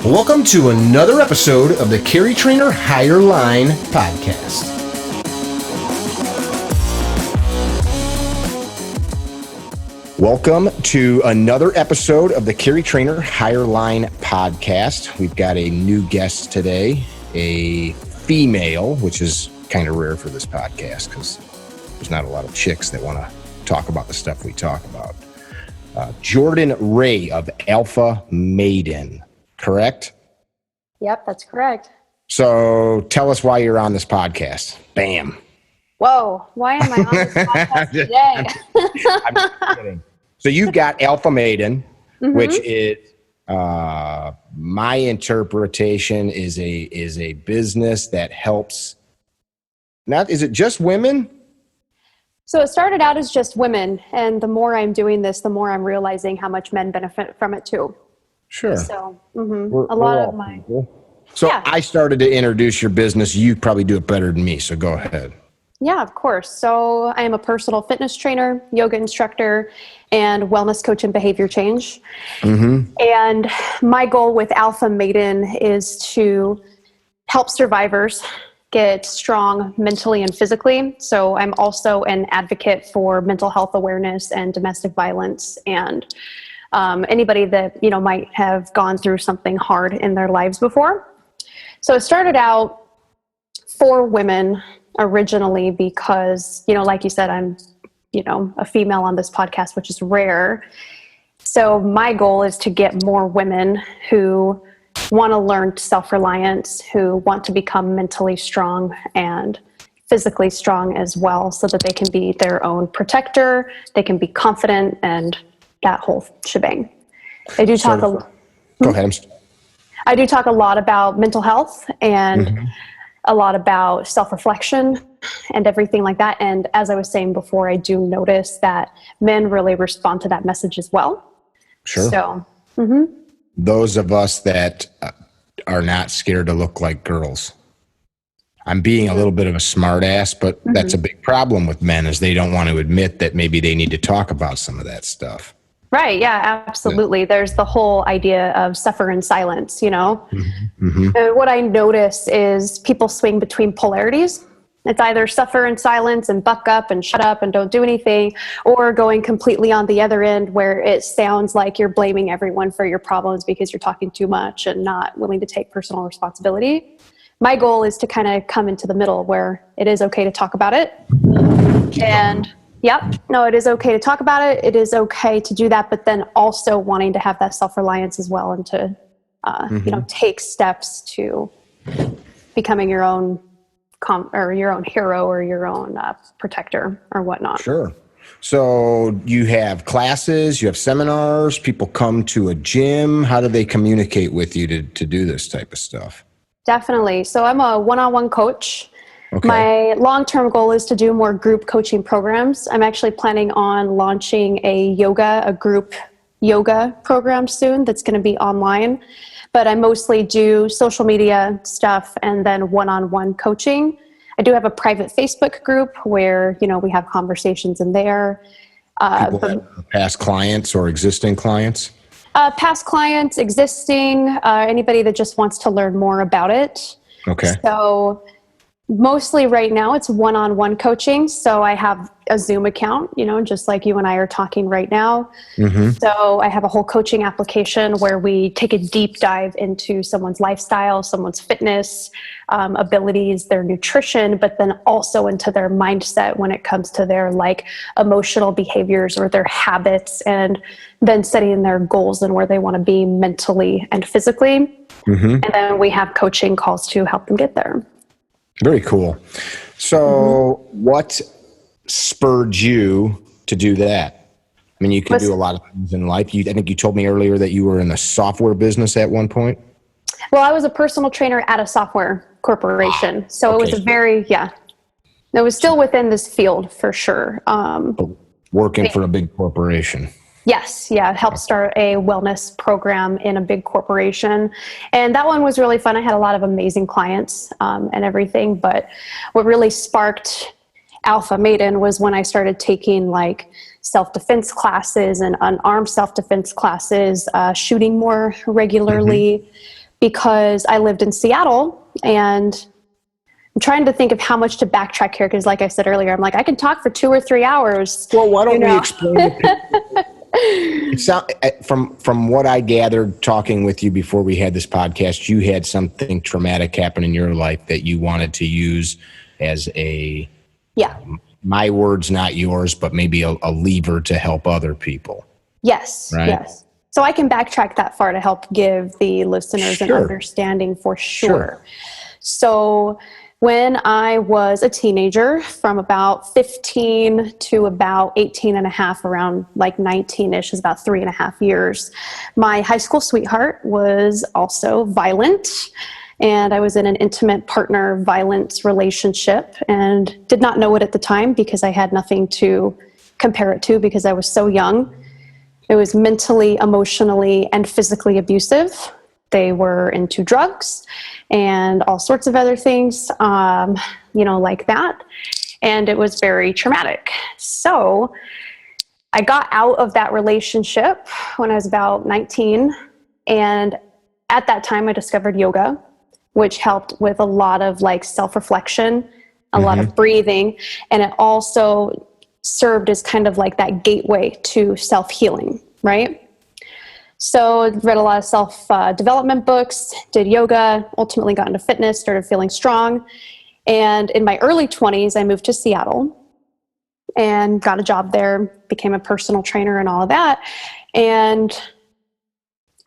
Welcome to another episode of the CarryTrainer Higher Line podcast. Welcome to another episode of the CarryTrainer Higher Line podcast. We've got a new guest today, a female, which is kind of rare for this podcast because there's not a lot of chicks that want to talk about the stuff we talk about. Jordan Raye of Alpha Maiden, correct? Yep, that's correct. So tell us why you're on this podcast. Bam. Whoa, why am I on this podcast today? I'm just kidding. So you've got Alpha Maiden, which is my interpretation is a business that helps. Is it just women? So it started out as just women, and the more I'm doing this, the more I'm realizing how much men benefit from it too. Sure. So a lot of my people. So yeah. I started to introduce your business. You probably do it better than me, so go ahead. Yeah, of course. So I am a personal fitness trainer, yoga instructor, and wellness coach and behavior change. And my goal with Alpha Maiden is to help survivors get strong mentally and physically. So I'm also an advocate for mental health awareness and domestic violence and anybody that, might have gone through something hard in their lives before. So it started out for women originally because, like you said, I'm, a female on this podcast, which is rare. So my goal is to get more women who want to learn self-reliance, who want to become mentally strong and physically strong as well, so that they can be their own protector, they can be confident, and that whole shebang. I do talk Go ahead. I do talk a lot about mental health and a lot about self-reflection and everything like that. And as I was saying before, I do notice that men really respond to that message as well. Sure. So, those of us that are not scared to look like girls. I'm being a little bit of a smart ass, but that's a big problem with men is they don't want to admit that maybe they need to talk about some of that stuff. Right. Yeah, absolutely. Yeah. There's the whole idea of suffer in silence, And what I notice is people swing between polarities. It's either suffer in silence and buck up and shut up and don't do anything, or going completely on the other end where it sounds like you're blaming everyone for your problems because you're talking too much and not willing to take personal responsibility. My goal is to kind of come into the middle where it is okay to talk about it. And it is okay to talk about it. It is okay to do that, but then also wanting to have that self-reliance as well and to, take steps to becoming your own your own hero or your own protector or whatnot. Sure. So you have classes, you have seminars, people come to a gym. How do they communicate with you to do this type of stuff? Definitely. So I'm a one-on-one coach. Okay. My long-term goal is to do more group coaching programs. I'm actually planning on launching a group yoga program soon that's going to be online. But I mostly do social media stuff and then one-on-one coaching. I do have a private Facebook group where, we have conversations in there. Past clients or existing clients? Past clients, existing, anybody that just wants to learn more about it. Okay. So mostly right now it's one-on-one coaching. So I have a Zoom account, just like you and I are talking right now. So I have a whole coaching application where we take a deep dive into someone's lifestyle, someone's fitness, abilities, their nutrition, but then also into their mindset when it comes to their emotional behaviors or their habits, and then setting their goals and where they want to be mentally and physically. And then we have coaching calls to help them get there. Very cool. So what spurred you to do that? I mean, you can do a lot of things in life. I think you told me earlier that you were in the software business at one point. Well, I was a personal trainer at a software corporation. So it was it was still within this field for sure. Working for a big corporation. Yes. Yeah. Helped start a wellness program in a big corporation. And that one was really fun. I had a lot of amazing clients and everything. But what really sparked Alpha Maiden was when I started taking self-defense classes and unarmed self-defense classes, shooting more regularly, because I lived in Seattle, and I'm trying to think of how much to backtrack here, because like I said earlier, I'm like, I can talk for 2 or 3 hours. Well, why don't we explain to people? From what I gathered talking with you before we had this podcast, you had something traumatic happen in your life that you wanted to use as a, my words, not yours, but maybe a lever to help other people. Yes. Right? Yes. So I can backtrack that far to help give the listeners an understanding for sure. So when I was a teenager, from about 15 to about 18 and a half, around like 19-ish, is about 3.5 years, my high school sweetheart was also violent. And I was in an intimate partner violence relationship and did not know it at the time because I had nothing to compare it to because I was so young. It was mentally, emotionally, and physically abusive. They were into drugs and all sorts of other things, like that. And it was very traumatic. So I got out of that relationship when I was about 19. And at that time, I discovered yoga, which helped with a lot of like self-reflection, a lot of breathing. And it also served as kind of like that gateway to self-healing, right? So read a lot of self-development books, did yoga, ultimately got into fitness, started feeling strong. And in my early 20s, I moved to Seattle and got a job there, became a personal trainer and all of that. And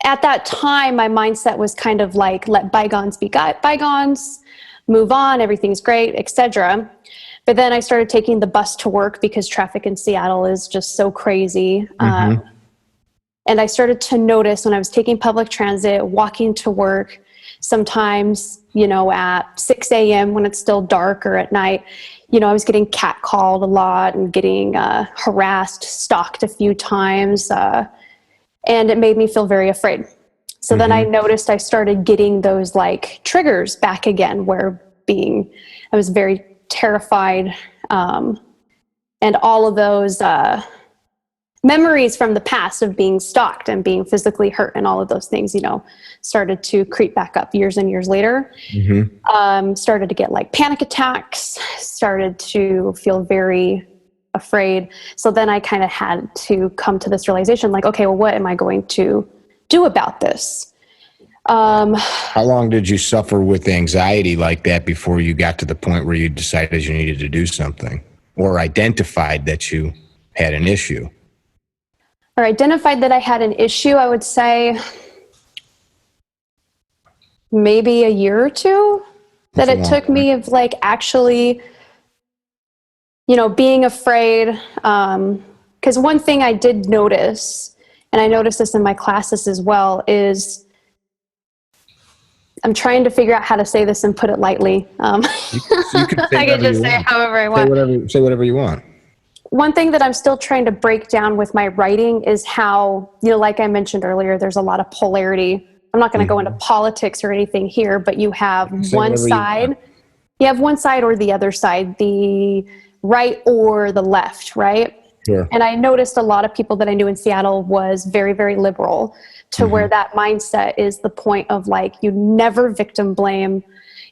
at that time, my mindset was kind of like, let bygones be bygones, move on, everything's great, etc. But then I started taking the bus to work because traffic in Seattle is just so crazy. And I started to notice when I was taking public transit, walking to work, sometimes, at 6 a.m. when it's still dark or at night, I was getting catcalled a lot and getting harassed, stalked a few times. And it made me feel very afraid. So then I noticed I started getting those like triggers back again, where I was very terrified. And all of those memories from the past of being stalked and being physically hurt and all of those things, started to creep back up years and years later. Started to get like panic attacks, started to feel very afraid. So then I kind of had to come to this realization, like, okay, well, what am I going to do about this? How long did you suffer with anxiety like that before you got to the point where you decided you needed to do something or identified that you had an issue? Or identified that I had an issue, I would say maybe a year or two that it took me of like actually, being afraid. Because one thing I did notice, and I noticed this in my classes as well, is I'm trying to figure out how to say this and put it lightly. You can say I can just say however I want. Say whatever you want. One thing that I'm still trying to break down with my writing is how, like I mentioned earlier, there's a lot of polarity. I'm not going to go into politics or anything here, but you have one side. You have one side or the other side, the right or the left, right? Sure. And I noticed a lot of people that I knew in Seattle was very, very liberal, to where that mindset is the point of like, you never victim blame.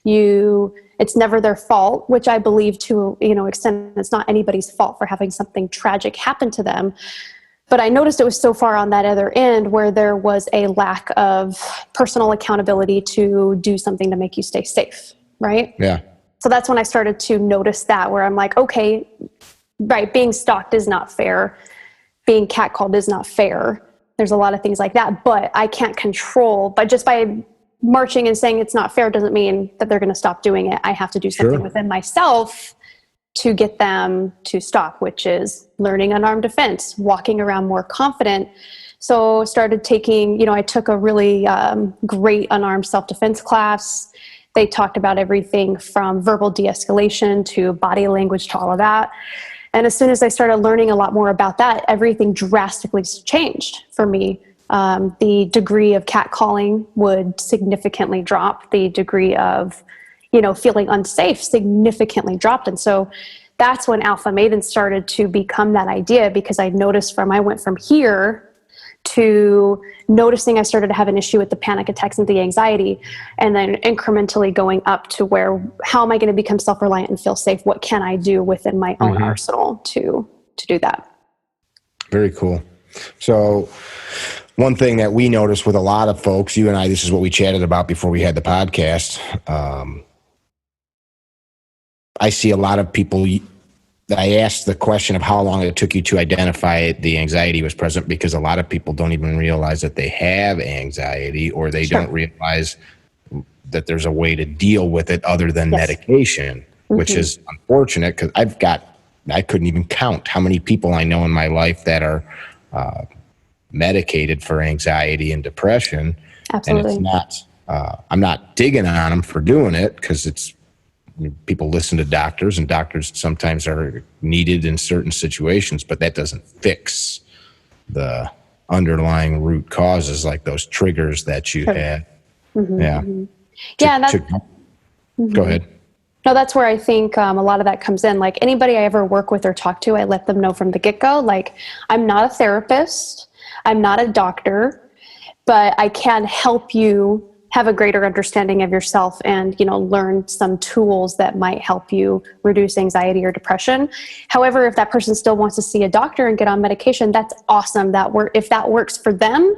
It's never their fault, which I believe to, extent, it's not anybody's fault for having something tragic happen to them. But I noticed it was so far on that other end where there was a lack of personal accountability to do something to make you stay safe, right? Yeah. So that's when I started to notice that, where I'm like, okay, right, being stalked is not fair. Being catcalled is not fair. There's a lot of things like that, but I can't control, but just by marching and saying it's not fair doesn't mean that they're going to stop doing it. I have to do something within myself to get them to stop, which is learning unarmed defense, walking around more confident. So started taking, I took a really great unarmed self-defense class. They talked about everything from verbal de-escalation to body language to all of that. And as soon as I started learning a lot more about that, everything drastically changed for me. The degree of catcalling would significantly drop. The degree of, feeling unsafe significantly dropped. And so that's when Alpha Maiden started to become that idea, because I noticed I went from here to noticing I started to have an issue with the panic attacks and the anxiety, and then incrementally going up to where, how am I going to become self-reliant and feel safe? What can I do within my own arsenal to do that? Very cool. So one thing that we noticed with a lot of folks, you and I, this is what we chatted about before we had the podcast. I see a lot of people. I asked the question of how long it took you to identify the anxiety was present, because a lot of people don't even realize that they have anxiety, or they don't realize that there's a way to deal with it other than medication, which is unfortunate, because I couldn't even count how many people I know in my life that are medicated for anxiety and depression. Absolutely. And it's not, I'm not digging on them for doing it, because people listen to doctors, and doctors sometimes are needed in certain situations, but that doesn't fix the underlying root causes, like those triggers that you had. Go ahead. No, that's where I think a lot of that comes in. Like, anybody I ever work with or talk to, I let them know from the get-go, like, I'm not a therapist, I'm not a doctor, but I can help you have a greater understanding of yourself and, learn some tools that might help you reduce anxiety or depression. However, if that person still wants to see a doctor and get on medication, that's awesome. If that works for them,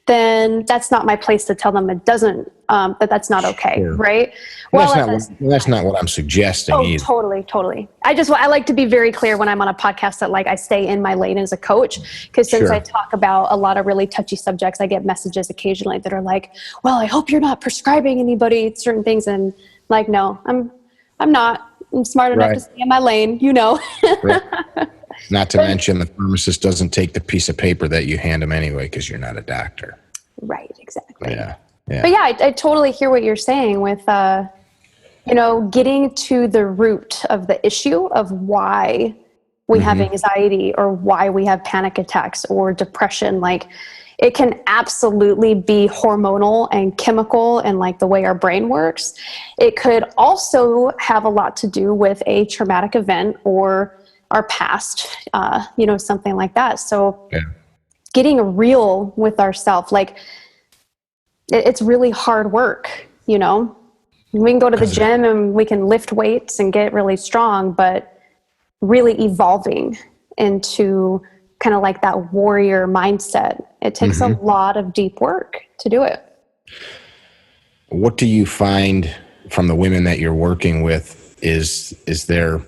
then that's not my place to tell them it doesn't, that that's not okay. Right. Well, that's not what I'm suggesting either. Totally. I like to be very clear when I'm on a podcast that, like, I stay in my lane as a coach, because since I talk about a lot of really touchy subjects, I get messages occasionally that are like, well, I hope you're not prescribing anybody certain things. And like, no, I'm not. I'm smart enough to stay in my lane, Not to mention, the pharmacist doesn't take the piece of paper that you hand them anyway, because you're not a doctor. Right, exactly. Yeah. But I totally hear what you're saying with, getting to the root of the issue of why we have anxiety, or why we have panic attacks or depression. Like, it can absolutely be hormonal and chemical, and like the way our brain works. It could also have a lot to do with a traumatic event or our past, something like that. So getting real with ourselves, like, it's really hard work. We can go to the gym and we can lift weights and get really strong, but really evolving into kind of like that warrior mindset, it takes a lot of deep work to do it. What do you find from the women that you're working with? Is there,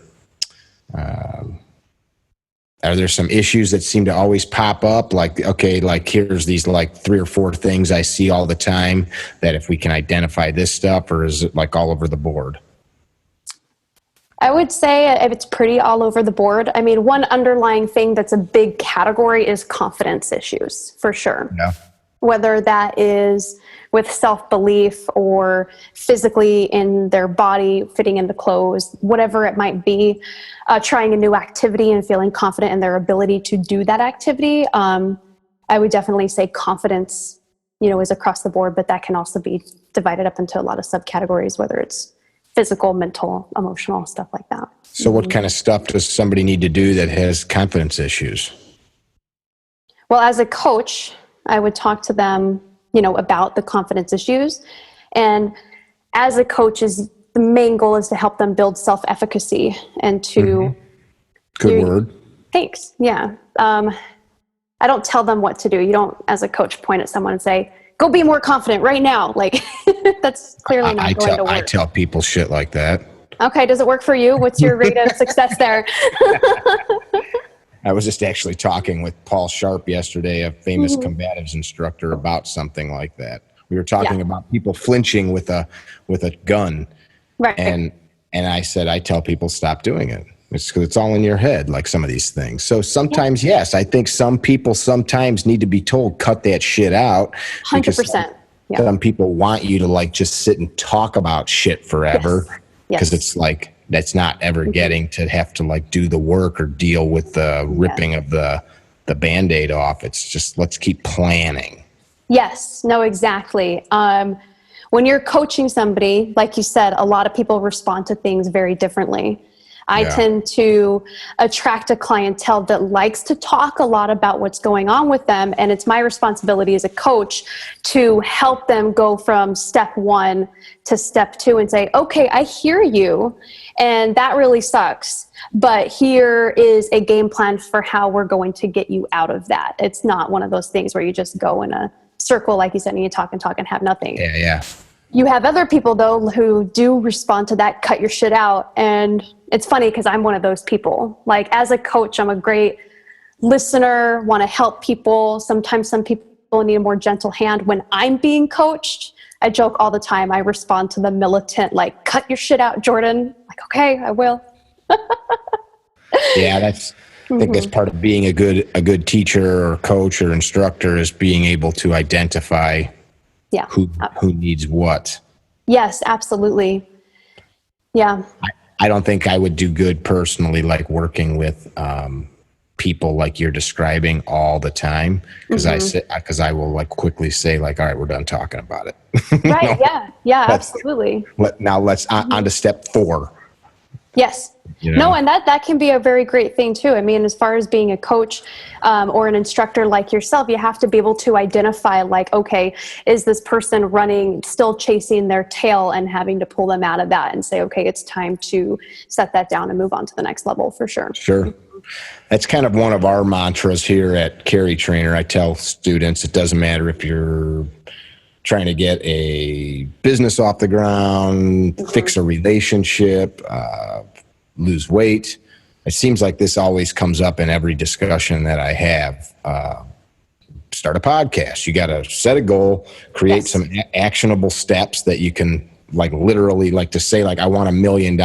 are there some issues that seem to always pop up? Like, okay, like, here's these like 3 or 4 things I see all the time, that if we can identify this stuff, or is it like all over the board? I would say it's pretty all over the board. I mean, one underlying thing that's a big category is confidence issues, for sure. Yeah. Whether that is with self-belief or physically in their body, fitting into clothes, whatever it might be, trying a new activity and feeling confident in their ability to do that activity. I would definitely say confidence, is across the board, but that can also be divided up into a lot of subcategories, whether it's physical, mental, emotional, stuff like that. So what kind of stuff does somebody need to do that has confidence issues? Well, as a coach, I would talk to them, about the confidence issues. And as a coach, the main goal is to help them build self-efficacy and to... Good word. Thanks. Yeah. I don't tell them what to do. You don't, as a coach, point at someone and say, go be more confident right now. Like, that's clearly not going to work. I tell people shit like that. Okay. Does it work for you? What's your rate of success there? I was just actually talking with Paul Sharp yesterday, a famous combatives instructor, about something like that. We were talking about people flinching with a gun. Right. And I said, I tell people, stop doing it. It's all in your head, like some of these things. So sometimes, yes, I think some people sometimes need to be told, cut that shit out. 100%. Some people want you to like just sit and talk about shit forever, because it's like, that's not ever getting to have to like do the work or deal with the ripping of the Band-Aid off. It's just, let's keep planning. Yes, no, exactly. When you're coaching somebody, like you said, a lot of people respond to things very differently. I tend to attract a clientele that likes to talk a lot about what's going on with them. And it's my responsibility as a coach to help them go from step 1 to step 2 and say, okay, I hear you. And that really sucks. But here is a game plan for how we're going to get you out of that. It's not one of those things where you just go in a circle, like you said, and you talk and have nothing. Yeah. You have other people, though, who do respond to that, cut your shit out. And it's funny because I'm one of those people. Like, as a coach, I'm a great listener, want to help people. Sometimes some people need a more gentle hand when I'm being coached. I joke all the time. I respond to the militant, like, cut your shit out, Jordan. Like, okay, I will. Yeah, I think that's part of being a good teacher or coach or instructor, is being able to identify who needs what. Yes, absolutely. Yeah. I don't think I would do good personally, like working with people like you're describing all the time, because I will like quickly say, like, all right, we're done talking about it. Right. Yeah, absolutely. Let's on to step 4. Yes. You know? No, and that can be a very great thing too. I mean, as far as being a coach or an instructor like yourself, you have to be able to identify, like, okay, is this person still chasing their tail, and having to pull them out of that and say, okay, it's time to set that down and move on to the next level, for sure. Sure. That's kind of one of our mantras here at CarryTrainer. I tell students, it doesn't matter if you're trying to get a business off the ground, fix a relationship, lose weight. It seems like this always comes up in every discussion that I have. Start a podcast. You got to set a goal, create some actionable steps that you can, like, literally, like, to say, like, I want $1 million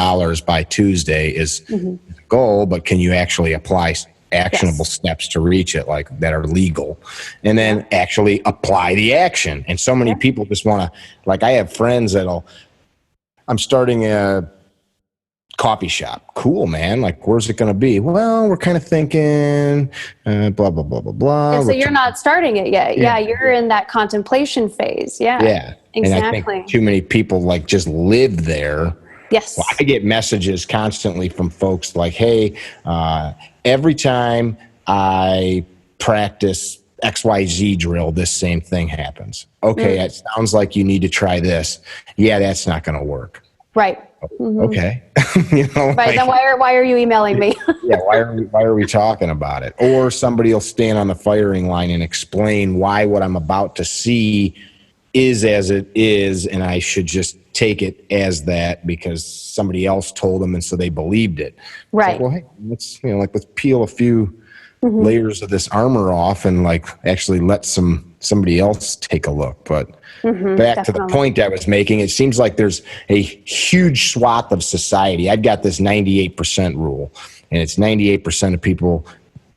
by Tuesday is the goal, but can you actually apply actionable steps to reach it, like, that are legal, and then actually apply the action? And so many people just want to, like, I have friends I'm starting a coffee shop. Cool, man. Like, where's it going to be? Well, we're kind of thinking blah, blah, blah, blah, blah. Yeah, so you're not starting it yet. Yeah, you're in that contemplation phase. Yeah, exactly. And I think too many people, like, just live there. Yes. Well, I get messages constantly from folks like, hey, every time I practice XYZ drill, this same thing happens. Okay, it sounds like you need to try this. Yeah, that's not going to work. Right. Okay. Right. Like, then why are you emailing me? Why are we talking about it? Or somebody will stand on the firing line and explain why what I'm about to see is as it is, and I should just take it as that because somebody else told them, and so they believed it. Right. Like, well, hey, let's peel a few layers of this armor off and, like, actually let somebody else take a look. But back to the point I was making, it seems like there's a huge swath of society. I've got this 98% rule, and it's 98% of people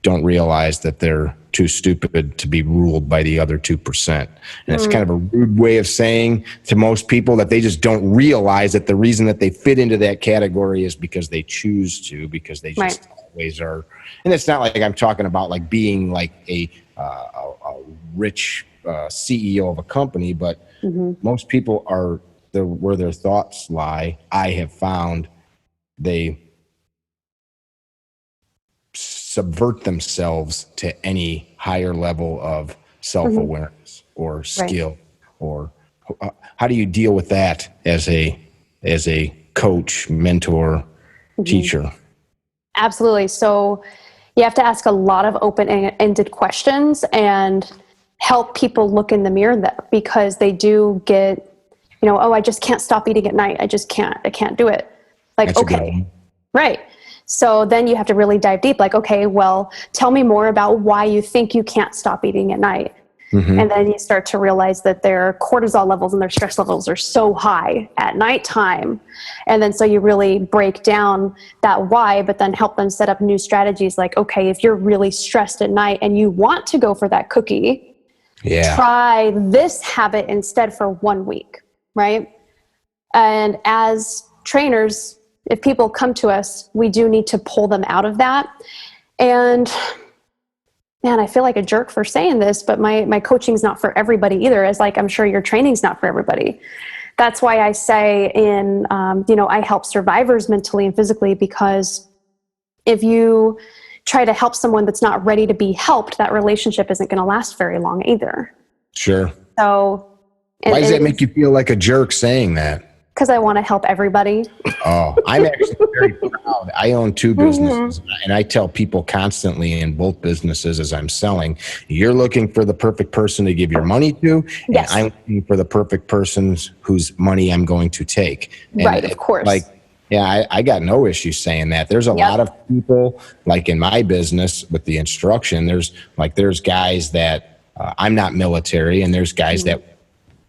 don't realize that they're too stupid to be ruled by the other 2%. And it's kind of a rude way of saying to most people that they just don't realize that the reason that they fit into that category is because they choose to, because they just always are. And it's not like I'm talking about, like, being like a rich CEO of a company, but most people are where their thoughts lie. I have found they subvert themselves to any higher level of self-awareness or skill. Or how do you deal with that as a coach, mentor, teacher? Absolutely. So you have to ask a lot of open-ended questions and help people look in the mirror, because they do get, oh, I just can't stop eating at night. I can't do it. Like, That's okay, right. So then you have to really dive deep, like, okay, well, tell me more about why you think you can't stop eating at night. And then you start to realize that their cortisol levels and their stress levels are so high at nighttime. And then so you really break down that why, but then help them set up new strategies, like, okay, if you're really stressed at night and you want to go for that cookie, try this habit instead for 1 week, right? And as trainers, if people come to us, we do need to pull them out of that. And man, I feel like a jerk for saying this, but my coaching's not for everybody either, as, like, I'm sure your training's not for everybody. That's why I say I help survivors mentally and physically, because if you try to help someone that's not ready to be helped, that relationship isn't going to last very long either. Sure. So why does that make you feel like a jerk saying that? Because I want to help everybody. Oh, I'm actually very proud. I own 2 businesses, and I tell people constantly in both businesses as I'm selling, you're looking for the perfect person to give your money to, and Yes. I'm looking for the perfect person whose money I'm going to take. And right, of course. I got no issue saying that. There's a lot of people, like in my business with the instruction, there's guys that I'm not military, and there's guys that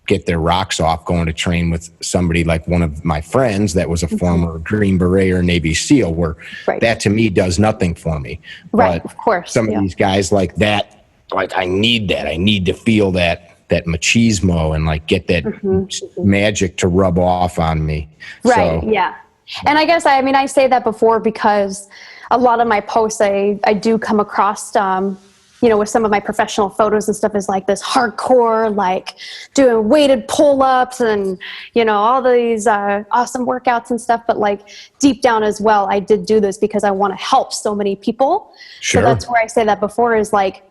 get their rocks off going to train with somebody like one of my friends that was a former Green Beret or Navy SEAL, where that to me does nothing for me. Right, but of course. Some of these guys like that, like I need that. I need to feel that machismo and like get that magic to rub off on me. Right, yeah. And I guess, I say that before because a lot of my posts, I do come across, with some of my professional photos and stuff is like this hardcore, like doing weighted pull-ups and, all these awesome workouts and stuff. But like deep down as well, I did do this because I want to help so many people. Sure. So that's where I say that before is like,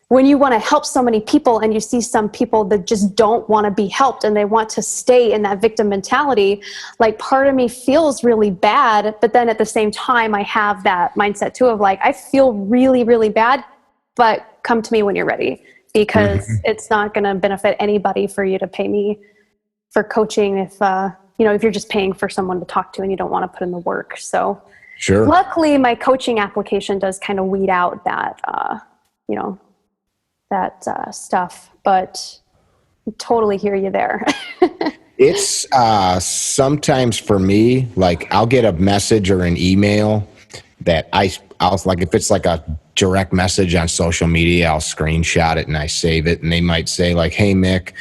when you want to help so many people and you see some people that just don't want to be helped and they want to stay in that victim mentality, like part of me feels really bad. But then at the same time, I have that mindset too of like, I feel really, really bad, but come to me when you're ready, because it's not going to benefit anybody for you to pay me for coaching if you're just paying for someone to talk to and you don't want to put in the work. So sure. Luckily my coaching application does kind of weed out that, stuff, but I totally hear you there. It's sometimes for me, like I'll get a message or an email that I'll like, if it's like a direct message on social media, I'll screenshot it and I save it. And they might say like, hey, Mick,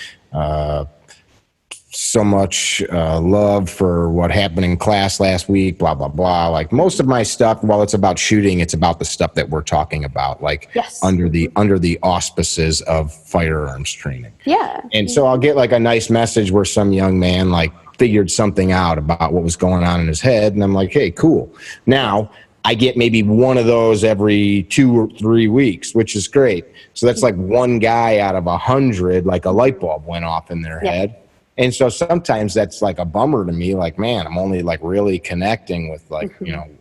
so much love for what happened in class last week, blah, blah, blah. Like most of my stuff, while it's about shooting, it's about the stuff that we're talking about, like under the auspices of firearms training. Yeah. And so I'll get like a nice message where some young man like figured something out about what was going on in his head. And I'm like, hey, cool. Now I get maybe one of those every 2 or 3 weeks, which is great. So that's like one guy out of 100, like a light bulb went off in their head. And so sometimes that's like a bummer to me, like, man, I'm only like really connecting with like, and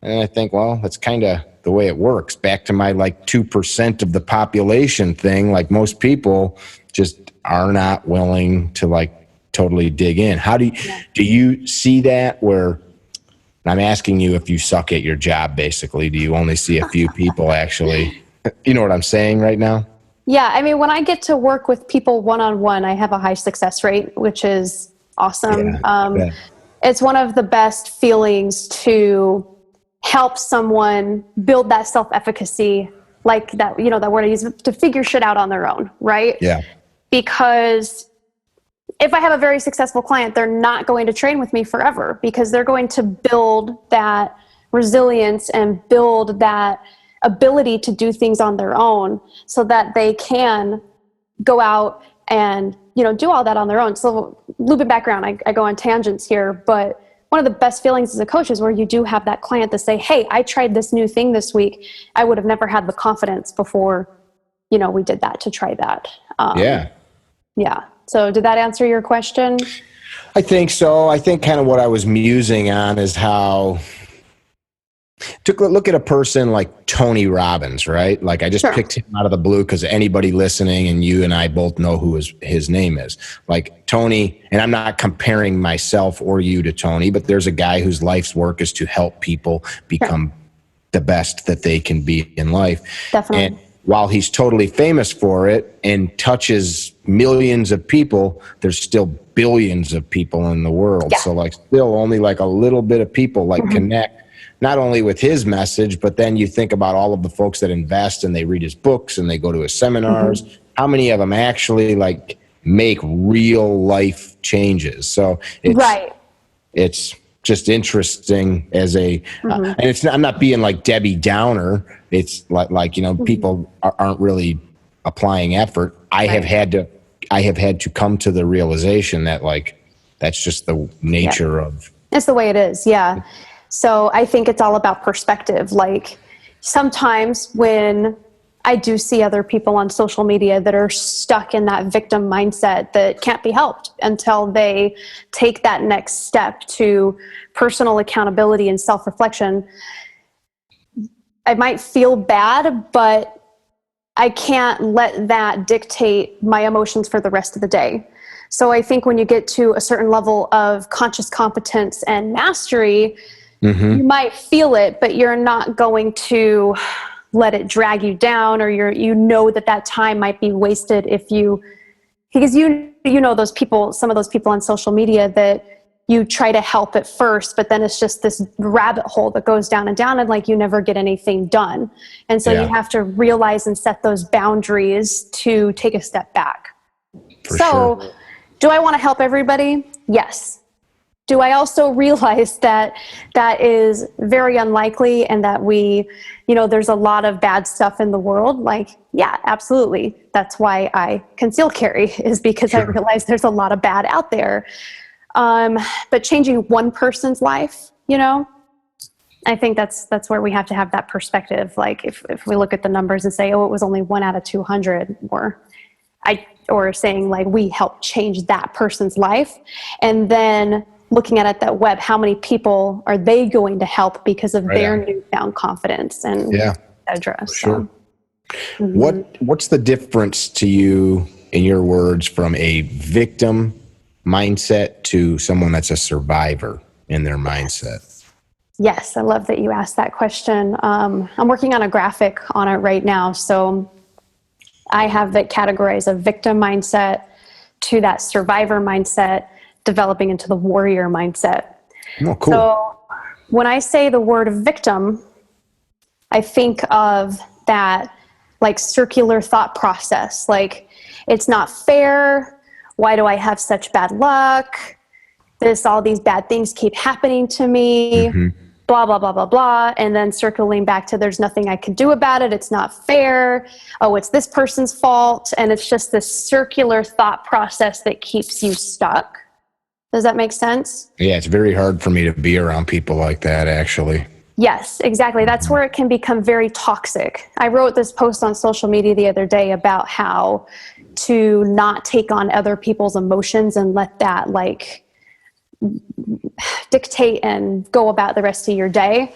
I think, well, that's kind of the way it works. Back to my like 2% of the population thing, like most people just are not willing to like totally dig in. How do you see that where, I'm asking you if you suck at your job, basically, do you only see a few people actually, you know what I'm saying right now? Yeah, when I get to work with people one-on-one, I have a high success rate, which is awesome. It's one of the best feelings to help someone build that self-efficacy, like that, that word I use, to figure shit out on their own, right? Yeah. Because if I have a very successful client, they're not going to train with me forever, because they're going to build that resilience and build that ability to do things on their own so that they can go out and, do all that on their own. So looping back around, I go on tangents here, but one of the best feelings as a coach is where you do have that client to say, hey, I tried this new thing this week. I would have never had the confidence before, we did that to try that. Yeah. So did that answer your question? I think so. I think kind of what I was musing on is how took a look at a person like Tony Robbins, right? Like I just picked him out of the blue because anybody listening and you and I both know who his name is. Like Tony, and I'm not comparing myself or you to Tony, but there's a guy whose life's work is to help people become the best that they can be in life. Definitely. And while he's totally famous for it and touches millions of people, there's still billions of people in the world. So like still only like a little bit of people like connect not only with his message, but then you think about all of the folks that invest and they read his books and they go to his seminars. How many of them actually like make real life changes? So it's just interesting as a, and it's not, I'm not being like Debbie Downer. It's like people aren't really applying effort. I have had to come to the realization that like, that's just the nature of. It's the way it is. Yeah. So I think it's all about perspective. Like sometimes when I do see other people on social media that are stuck in that victim mindset that can't be helped until they take that next step to personal accountability and self-reflection, I might feel bad, but I can't let that dictate my emotions for the rest of the day. So I think when you get to a certain level of conscious competence and mastery, you might feel it, but you're not going to let it drag you down, or you know that time might be wasted because you know those people, some of those people on social media that you try to help at first, but then it's just this rabbit hole that goes down and down, and like you never get anything done. And so you have to realize and set those boundaries to take a step back. So do I want to help everybody? Yes. Do I also realize that is very unlikely, and that there's a lot of bad stuff in the world? Like, yeah, absolutely. That's why I conceal carry, is because I realize there's a lot of bad out there. But changing one person's life, I think that's where we have to have that perspective. Like if we look at the numbers and say, oh, it was only 1 out of 200, or saying like we helped change that person's life, and then looking at that web, how many people are they going to help because of their newfound confidence and et cetera. Sure. What's the difference to you, in your words, from a victim mindset to someone that's a survivor in their mindset? Yes, I love that you asked that question. I'm working on a graphic on it right now. So I have it categorized a victim mindset to that survivor mindset, developing into the warrior mindset. Oh, cool. So when I say the word victim, I think of that like circular thought process. Like, it's not fair. Why do I have such bad luck? All these bad things keep happening to me. Blah, blah, blah, blah, blah. And then circling back to there's nothing I can do about it. It's not fair. Oh, it's this person's fault. And it's just this circular thought process that keeps you stuck. Does that make sense? Yeah, it's very hard for me to be around people like that, actually. Yes, exactly. That's where it can become very toxic. I wrote this post on social media the other day about how to not take on other people's emotions and let that like dictate and go about the rest of your day.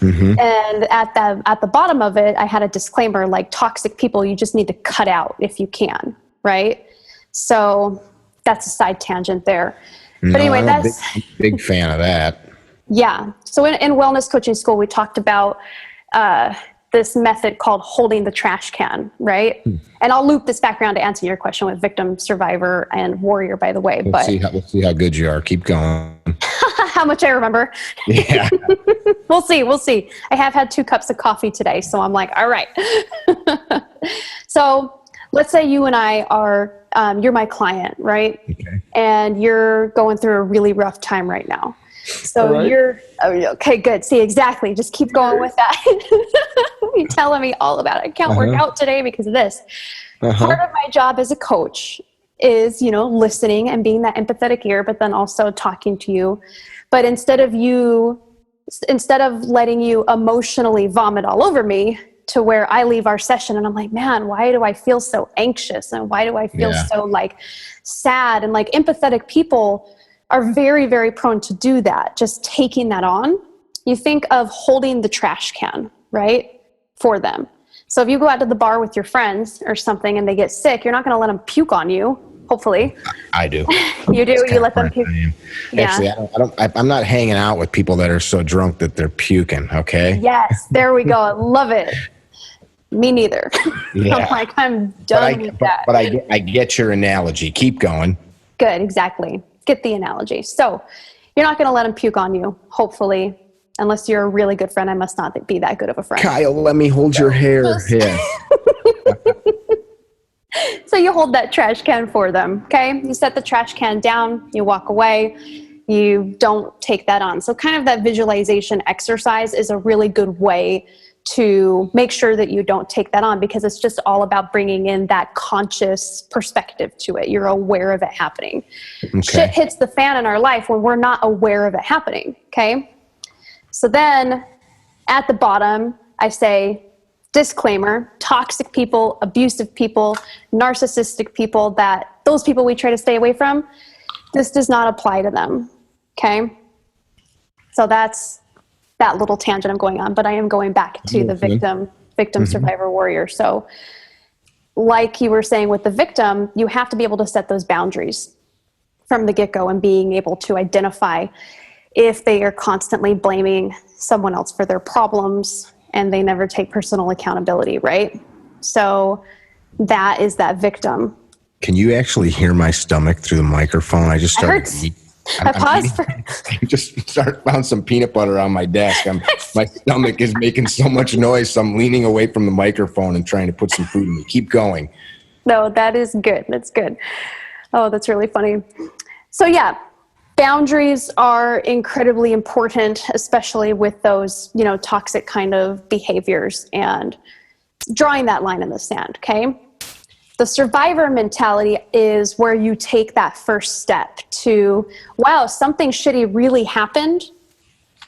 And at the bottom of it, I had a disclaimer like, toxic people you just need to cut out if you can, right? So that's a side tangent there. But anyway, that's a big fan of that. Yeah. So in wellness coaching school, we talked about this method called holding the trash can, right? And I'll loop this back around to answer your question with victim, survivor, and warrior, by the way. Let's see how good you are. Keep going. How much I remember. Yeah. We'll see. I have had 2 cups of coffee today, so I'm like, all right. So let's say you and I are, you're my client, right? Okay. And you're going through a really rough time right now. So okay, good. See, exactly. Just keep going with that. You're telling me all about it. I can't work out today because of this. Part of my job as a coach is, listening and being that empathetic ear, but then also talking to you. But instead of letting you emotionally vomit all over me to where I leave our session and I'm like, man, why do I feel so anxious? And why do I feel so like sad? And like empathetic people are very, very prone to do that. Just taking that on. You think of holding the trash can, right? For them. So if you go out to the bar with your friends or something and they get sick, you're not going to let them puke on you. Hopefully. I do. You do? You let them puke? Actually, I'm not hanging out with people that are so drunk that they're puking. Okay. Yes. There we go. I love it. Me neither. Yeah. I'm like, I'm done with that. But I get your analogy. Keep going. Good. Exactly. Get the analogy. So you're not going to let them puke on you, hopefully, unless you're a really good friend. I must not be that good of a friend. Kyle, let me hold your hair. Yeah. So you hold that trash can for them, okay? You set the trash can down, you walk away, you don't take that on. So kind of that visualization exercise is a really good way to make sure that you don't take that on, because it's just all about bringing in that conscious perspective to it. You're aware of it happening. Okay. Shit hits the fan in our life when we're not aware of it happening. Okay. So then at the bottom, I say, disclaimer, toxic people, abusive people, narcissistic people, that those people we try to stay away from, this does not apply to them. Okay. So that's that little tangent I'm going on, but I am going back to the victim, survivor, warrior. So like you were saying with the victim, you have to be able to set those boundaries from the get-go, and being able to identify if they are constantly blaming someone else for their problems and they never take personal accountability, right? So that is that victim. Can you actually hear my stomach through the microphone? I just started eating. I just found some peanut butter on my desk. My stomach is making so much noise, so I'm leaning away from the microphone and trying to put some food in me. Keep going. No, that is good. That's good. Oh, that's really funny. So yeah, boundaries are incredibly important, especially with those, toxic kind of behaviors, and drawing that line in the sand, okay? The survivor mentality is where you take that first step to, wow, something shitty really happened.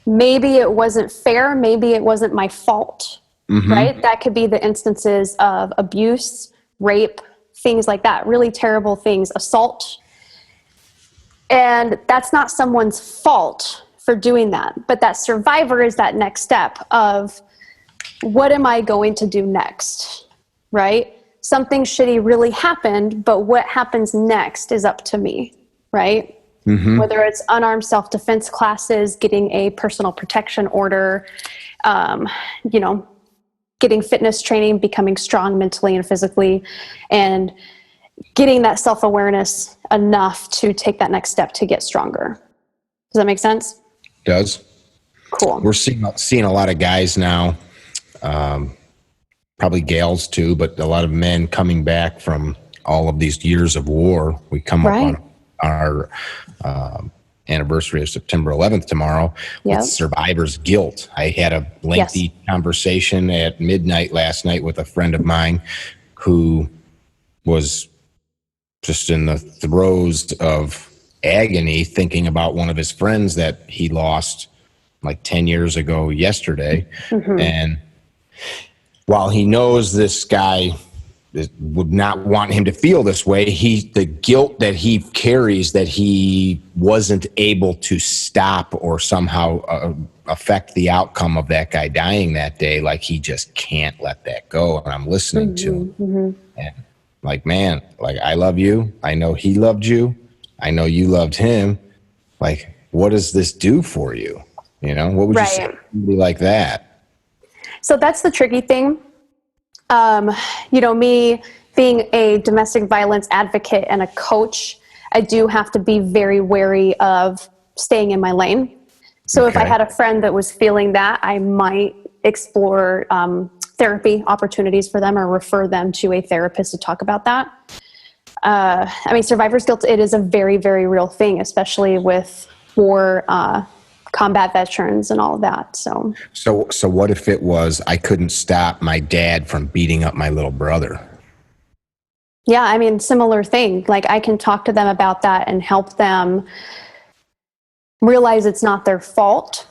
Maybe it wasn't fair. Maybe it wasn't my fault, right? That could be the instances of abuse, rape, things like that, really terrible things, assault. And that's not someone's fault for doing that. But that survivor is that next step of, what am I going to do next, right? Something shitty really happened, but what happens next is up to me, right? Whether it's unarmed self-defense classes, getting a personal protection order, getting fitness training, becoming strong mentally and physically, and getting that self-awareness enough to take that next step to get stronger. Does that make sense? It does. Cool. We're seeing a lot of guys now, probably gals too, but a lot of men coming back from all of these years of war. We come up on our anniversary of September 11th tomorrow with survivor's guilt. I had a lengthy conversation at midnight last night with a friend of mine who was just in the throes of agony, thinking about one of his friends that he lost like 10 years ago yesterday. And while he knows this guy would not want him to feel this way, the guilt that he carries, that he wasn't able to stop or somehow affect the outcome of that guy dying that day, like he just can't let that go. And I'm listening to him. And like, man, like, I love you. I know he loved you. I know you loved him. Like, what does this do for you? What would you say to somebody like that? So that's the tricky thing. Me being a domestic violence advocate and a coach, I do have to be very wary of staying in my lane. So if I had a friend that was feeling that, I might explore therapy opportunities for them, or refer them to a therapist to talk about that. Survivor's guilt, it is a very, very real thing, especially with war, combat veterans and all of that. So what if it was, I couldn't stop my dad from beating up my little brother? Yeah, similar thing. Like, I can talk to them about that and help them realize it's not their fault.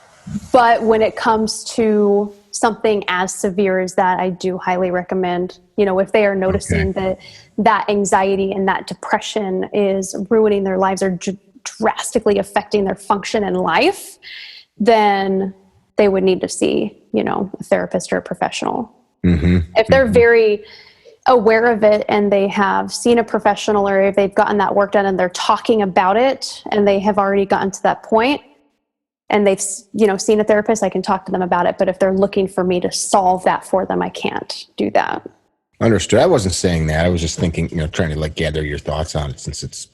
But when it comes to something as severe as that, I do highly recommend, if they are noticing that anxiety and that depression is ruining their lives, or drastically affecting their function in life, then they would need to see, a therapist or a professional. If they're very aware of it and they have seen a professional, or if they've gotten that work done and they're talking about it and they have already gotten to that point and they've, seen a therapist, I can talk to them about it. But if they're looking for me to solve that for them, I can't do that. Understood. I wasn't saying that. I was just thinking, trying to gather your thoughts on it, since it's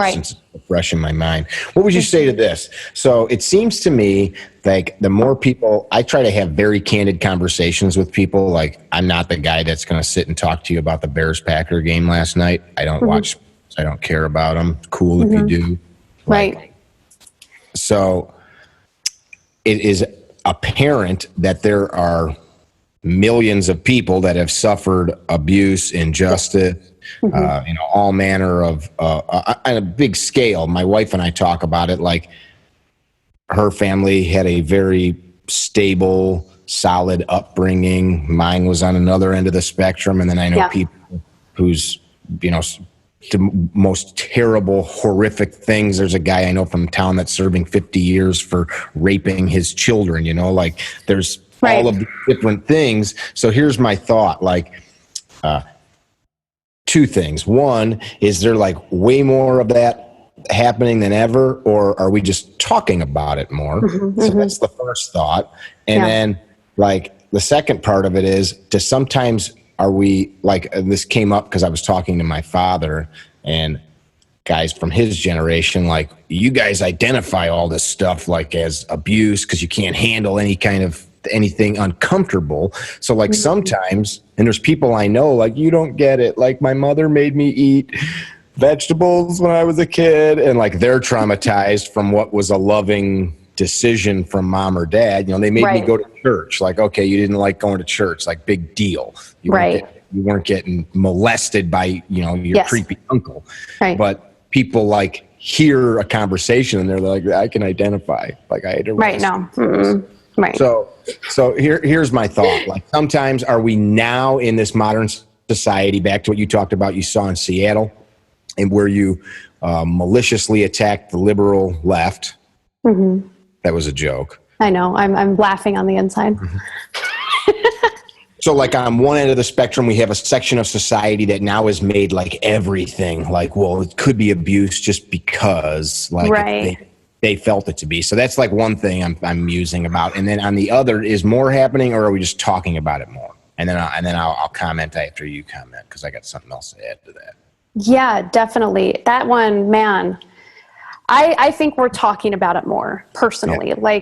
since it's fresh in my mind. What would you say to this? So it seems to me like the more people, I try to have very candid conversations with people. Like, I'm not the guy that's going to sit and talk to you about the Bears-Packer game last night. I don't watch, I don't care about them. Cool if you do. So it is apparent that there are millions of people that have suffered abuse, injustice, all manner of on a big scale. My wife and I talk about it like her family had a very stable, solid upbringing. Mine was on another end of the spectrum. And then I know people who's, the most terrible, horrific things. There's a guy I know from town that's serving 50 years for raping his children, there's all of the different things. So here's my thought, two things. One, is there way more of that happening than ever, or are we just talking about it more? So that's the first thought. And then the second part of it is, sometimes are we this came up because I was talking to my father and guys from his generation, you guys identify all this stuff as abuse because you can't handle anything uncomfortable. So sometimes, and there's people I know, you don't get it. My mother made me eat vegetables when I was a kid, and they're traumatized from what was a loving decision from mom or dad. They made me go to church. Okay, you didn't like going to church, big deal. You weren't getting molested by your creepy uncle. But people hear a conversation and they're like, I can identify. I had a Right. So here's my thought. Sometimes are we now in this modern society, back to what you talked about, you saw in Seattle, and where you maliciously attacked the liberal left. That was a joke. I know. I'm laughing on the inside. So on one end of the spectrum, we have a section of society that now is made everything well, it could be abuse just because they felt it to be. So that's one thing I'm musing about. And then on the other, is more happening, or are we just talking about it more? And then I'll comment after you comment, because I got something else to add to that. Yeah, definitely. That one, man, I think we're talking about it more personally. Yeah.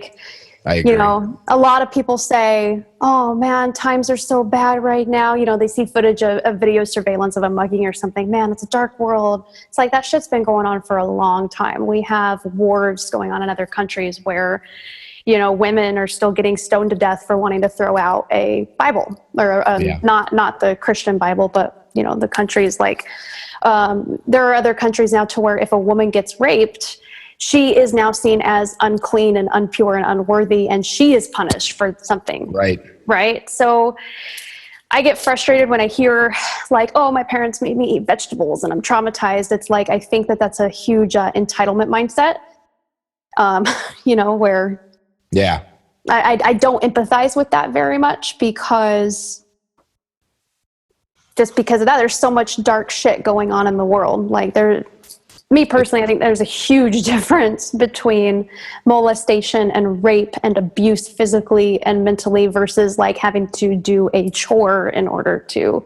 I agree. A lot of people say, oh man, times are so bad right now. They see footage of video surveillance of a mugging or something. Man, it's a dark world. It's that shit's been going on for a long time. We have wars going on in other countries where, women are still getting stoned to death for wanting to throw out a Bible, or not the Christian Bible, but, the countries there are other countries now to where if a woman gets raped, she is now seen as unclean and unpure and unworthy, and she is punished for something. Right. So I get frustrated when I hear oh, my parents made me eat vegetables and I'm traumatized. It's I think that's a huge entitlement mindset, where I don't empathize with that very much, because of that, there's so much dark shit going on in the world. Me personally, I think there's a huge difference between molestation and rape and abuse physically and mentally versus having to do a chore in order to,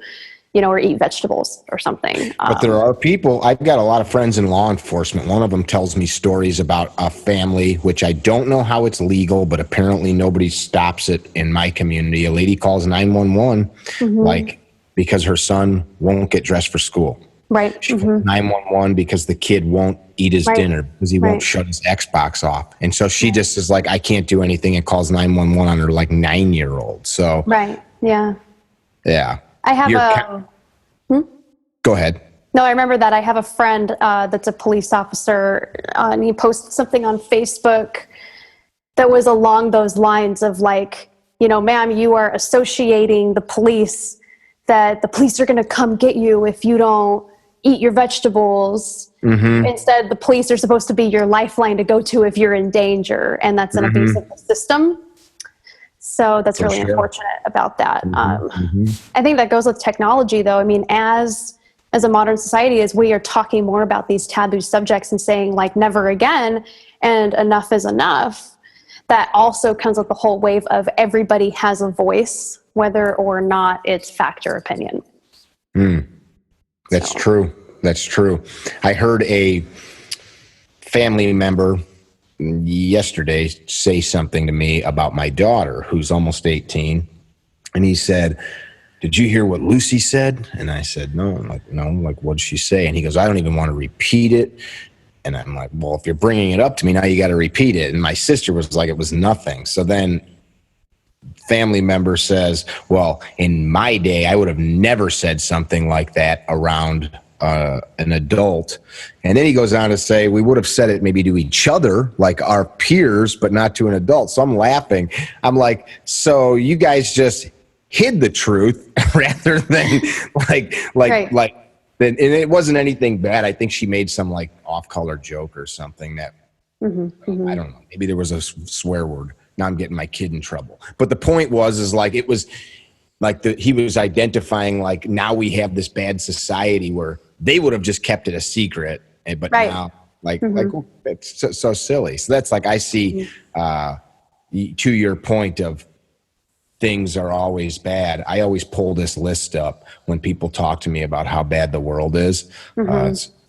or eat vegetables or something. But there are people, I've got a lot of friends in law enforcement. One of them tells me stories about a family, which I don't know how it's legal, but apparently nobody stops it in my community. A lady calls 911, because her son won't get dressed for school. Right. She calls 911 because the kid won't eat his dinner, because he won't shut his Xbox off. And so she just is I can't do anything, and calls 911 on her 9-year-old. So. Right. Yeah. Yeah. I have Go ahead. No, I remember that. I have a friend that's a police officer, and he posted something on Facebook that was along those lines of ma'am, you are associating the police, that the police are going to come get you if you don't eat your vegetables. Instead, the police are supposed to be your lifeline to go to if you're in danger, and that's an abuse of the system. So that's really unfortunate about that. I think that goes with technology, though. I mean, as a modern society, as we are talking more about these taboo subjects and saying never again and enough is enough, that also comes with the whole wave of everybody has a voice, whether or not it's fact or opinion. That's true. That's true. I heard a family member yesterday say something to me about my daughter, who's almost 18. And he said, did you hear what Lucy said? And I said, no. I'm no. What'd she say? And he goes, I don't even want to repeat it. And I'm like, well, if you're bringing it up to me now, you got to repeat it. And my sister was like, it was nothing. So then family member says, well, in my day, I would have never said something like that around an adult. And then he goes on to say, we would have said it maybe to each other, like our peers, but not to an adult. So I'm laughing. I'm like, so you guys just hid the truth rather than and it wasn't anything bad. I think she made some like off-color joke or something that I don't know. Maybe there was a swear word. Now I'm getting my kid in trouble. But the point is like, it was like he was identifying like, now we have this bad society where they would have just kept it a secret. But now like it's so silly. So that's like, I see to your point of things are always bad. I always pull this list up when people talk to me about how bad the world is.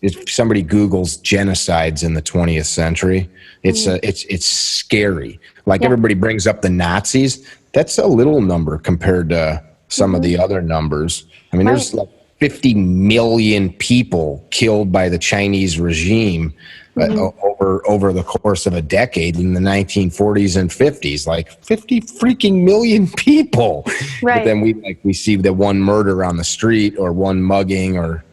If somebody Googles genocides in the 20th century, it's scary. Like everybody brings up the Nazis. That's a little number compared to some of the other numbers. I mean, there's like 50 million people killed by the Chinese regime over the course of a decade in the 1940s and 50s, like 50 freaking million people. Right. But then we see the one murder on the street or one mugging or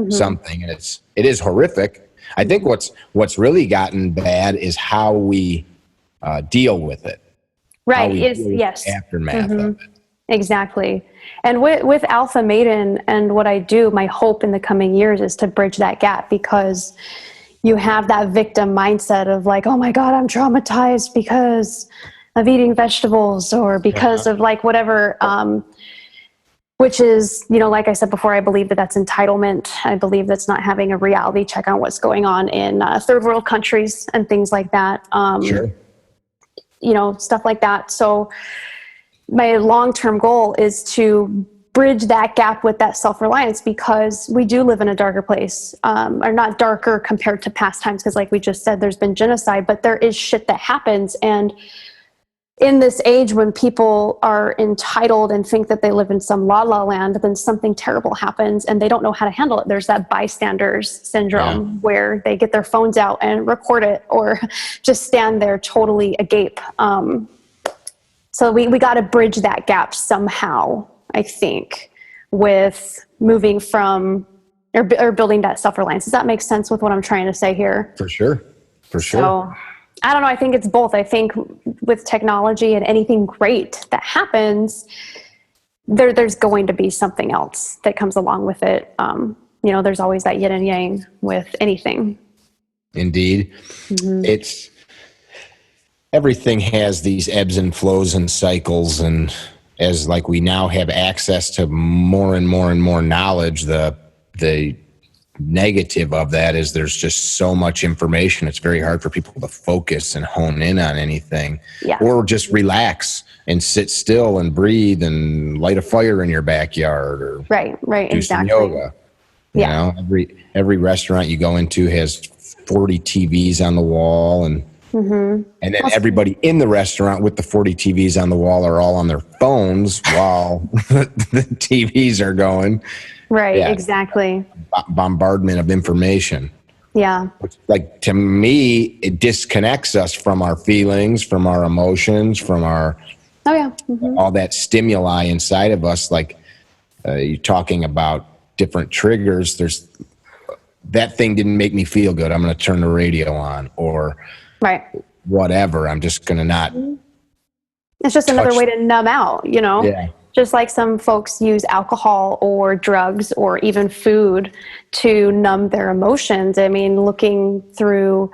something, and it is horrific. I think what's really gotten bad is how we deal with it. Right. Aftermath of it. Exactly. And with Alpha Maiden and what I do, my hope in the coming years is to bridge that gap, because you have that victim mindset of like, oh my God, I'm traumatized because of eating vegetables or because of like whatever, which is, like I said before, I believe that's entitlement. I believe that's not having a reality check on what's going on in third world countries and things like that. Stuff like that. So my long-term goal is to bridge that gap with that self-reliance, because we do live in a darker place, or not darker compared to past times, because like we just said, there's been genocide, but there is shit that happens. And in this age when people are entitled and think that they live in some la la land, then something terrible happens and they don't know how to handle it. There's that bystanders syndrome where they get their phones out and record it, or just stand there totally agape. So we got to bridge that gap somehow, I think, with moving from or building that self-reliance. Does that make sense with what I'm trying to say here? For sure. So I don't know. I think it's both. I think with technology and anything great that happens, there's going to be something else that comes along with it. There's always that yin and yang with anything. Indeed. Everything has these ebbs and flows and cycles, and as like we now have access to more and more and more knowledge, the negative of that is there's just so much information. It's very hard for people to focus and hone in on anything, or just relax and sit still and breathe and light a fire in your backyard, or do some yoga. You know, every restaurant you go into has 40 TVs on the wall, and then everybody in the restaurant with the 40 TVs on the wall are all on their phones while the TVs are going. Right, exactly. Bombardment of information. Yeah. Which, like, to me, it disconnects us from our feelings, from our emotions, from our all that stimuli inside of us. Like, you're talking about different triggers. There's that thing didn't make me feel good. I'm going to turn the radio on, or whatever. I'm just going to not. It's just another way to numb out, Yeah. Just like some folks use alcohol or drugs or even food to numb their emotions. I mean, looking through,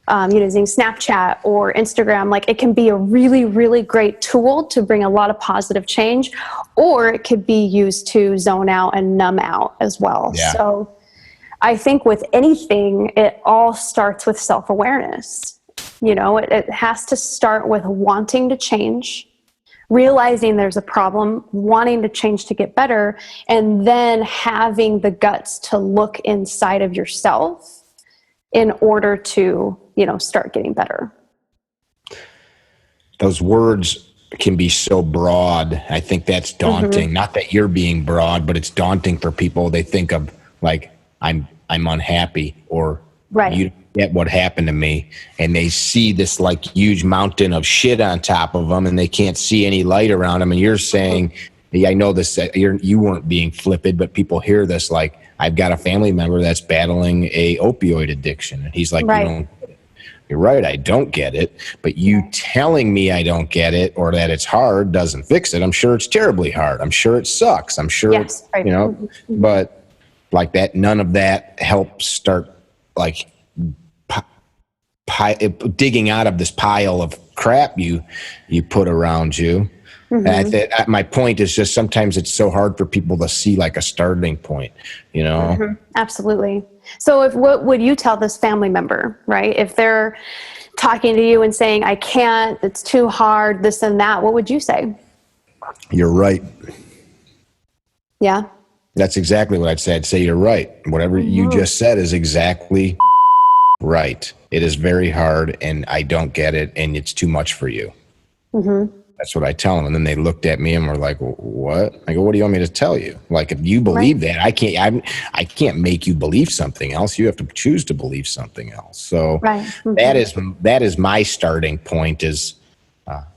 using Snapchat or Instagram, like it can be a really, really great tool to bring a lot of positive change, or it could be used to zone out and numb out as well. Yeah. So I think with anything, it all starts with self-awareness. It has to start with wanting to change, realizing there's a problem, wanting to change to get better, and then having the guts to look inside of yourself in order to, start getting better. Those words can be so broad. I think that's daunting. Not that you're being broad, but it's daunting for people. They think of like, I'm unhappy, or at what happened to me, and they see this like huge mountain of shit on top of them, and they can't see any light around them. And you're saying, yeah, I know this, you weren't being flippant, but people hear this like, I've got a family member that's battling a opioid addiction. And he's like, you're right, I don't get it, but you telling me I don't get it or that it's hard doesn't fix it. I'm sure it's terribly hard. I'm sure it sucks. I'm sure, but like that, none of that helps start like digging out of this pile of crap you put around you. And my point is just sometimes it's so hard for people to see like a starting point, Absolutely. So what would you tell this family member, right? If they're talking to you and saying, I can't, it's too hard, this and that, what would you say? You're right. Yeah. That's exactly what I'd say. I'd say you're right. Whatever you just said is exactly right. It is very hard and I don't get it and it's too much for you. That's what I tell them. And then they looked at me and were like, what? I go, what do you want me to tell you? Like, if you believe that, I can't make you believe something else. You have to choose to believe something else. So that is my starting point is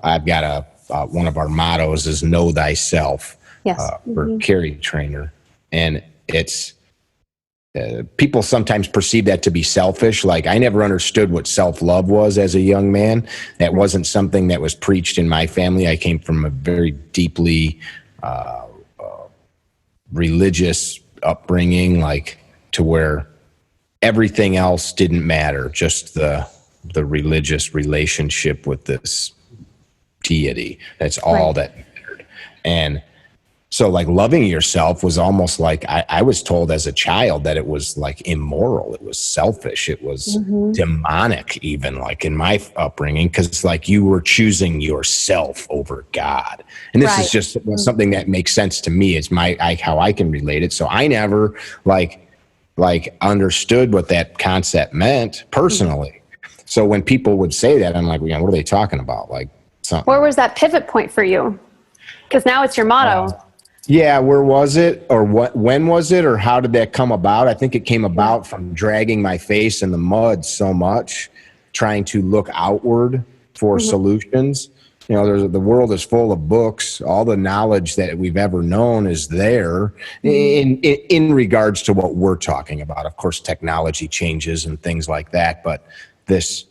I've got one of our mottos is know thyself for CarryTrainer. And it's, people sometimes perceive that to be selfish. Like I never understood what self-love was as a young man. That wasn't something that was preached in my family. I came from a very deeply religious upbringing, like to where everything else didn't matter, just the religious relationship with this deity. That's all that mattered. And so like loving yourself was almost like I was told as a child that it was like immoral. It was selfish. It was demonic even like in my upbringing because it's like you were choosing yourself over God. And this is just something that makes sense to me. It's how I can relate it. So I never like understood what that concept meant personally. So when people would say that, I'm like, what are they talking about? Like something. Where was that pivot point for you? Because now it's your motto. Yeah, where was it or when was it or how did that come about? I think it came about from dragging my face in the mud so much, trying to look outward for solutions. The world is full of books. All the knowledge that we've ever known is there in regards to what we're talking about. Of course, technology changes and things like that, but this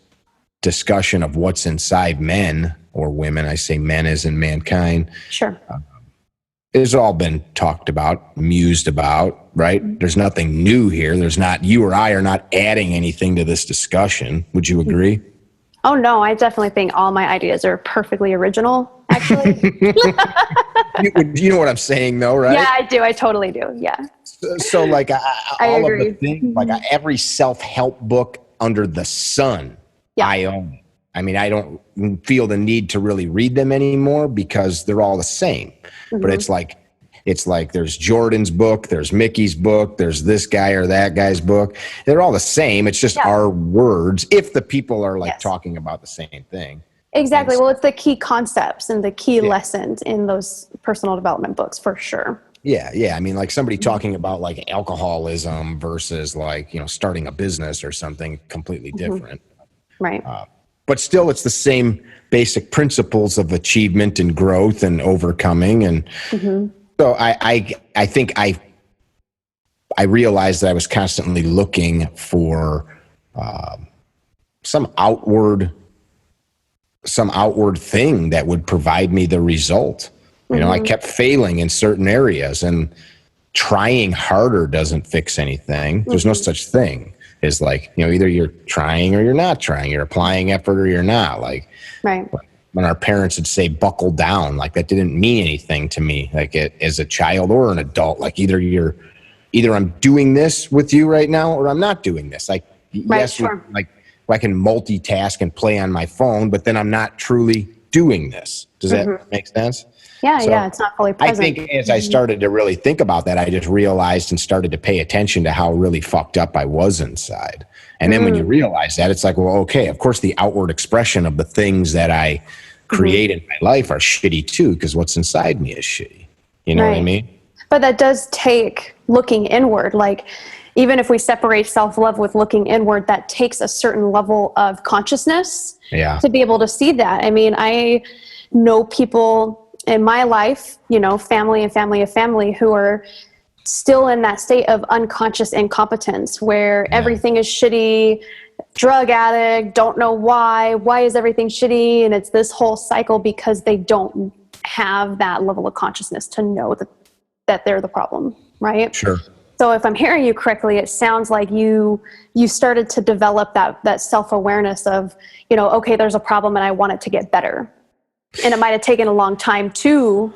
discussion of what's inside men or women, I say men as in mankind. Sure. It's all been talked about, mused about, right? There's nothing new here. You or I are not adding anything to this discussion. Would you agree? Oh, no, I definitely think all my ideas are perfectly original, actually. You know what I'm saying, though, right? Yeah, I do. I totally do. Yeah. So like, all agree. of the things, like every self-help book under the sun, I own. I mean, I don't feel the need to really read them anymore because they're all the same. But it's like there's Jordan's book, there's Mickey's book, there's this guy or that guy's book. They're all the same. It's just our words if the people are like talking about the same thing. Exactly. Well, it's the key concepts and the key lessons in those personal development books for sure. Yeah. I mean, like somebody talking about like alcoholism versus like, starting a business or something completely different. Right. But still, it's the same basic principles of achievement and growth and overcoming. And so I think I realized that I was constantly looking for some outward thing that would provide me the result. I kept failing in certain areas, and trying harder doesn't fix anything. There's no such thing. Is like, either you're trying or you're not trying. You're applying effort or you're not. Like, when our parents would say buckle down, like that didn't mean anything to me. Like as a child or an adult, like either I'm doing this with you right now or I'm not doing this. Like, like I can multitask and play on my phone, but then I'm not truly doing this. Does that make sense? Yeah, it's not fully present. I think as I started to really think about that, I just realized and started to pay attention to how really fucked up I was inside. And then when you realize that, it's like, well, okay, of course the outward expression of the things that I create in my life are shitty too, because what's inside me is shitty. You know what I mean? But that does take looking inward. Like even if we separate self-love with looking inward, that takes a certain level of consciousness to be able to see that. I mean, I know people in my life, you know, family and family of family, who are still in that state of unconscious incompetence where everything is shitty, drug addict, don't know why is everything shitty? And it's this whole cycle because they don't have that level of consciousness to know that they're the problem, right? Sure. So if I'm hearing you correctly, it sounds like you started to develop that self-awareness of, you know, okay, there's a problem and I want it to get better. And it might have taken a long time to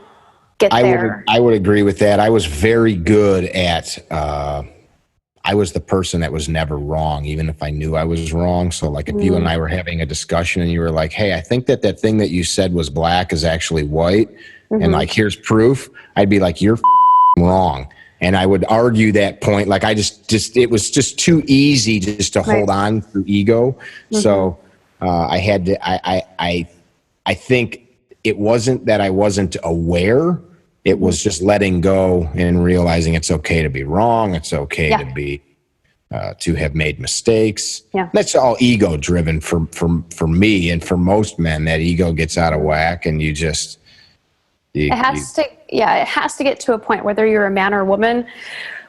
get there. I would agree with that. I was very good at, I was the person that was never wrong, even if I knew I was wrong. So like if you and I were having a discussion and you were like, hey, I think that thing that you said was black is actually white. And like, here's proof. I'd be like, you're wrong. And I would argue that point. Like I just it was just too easy just to hold on through ego. So I had to, I think it wasn't that I wasn't aware. It was just letting go and realizing it's okay to be wrong. It's okay to be, to have made mistakes. That's all ego driven for me and for most men. That ego gets out of whack and you just, it has to get to a point, whether you're a man or a woman,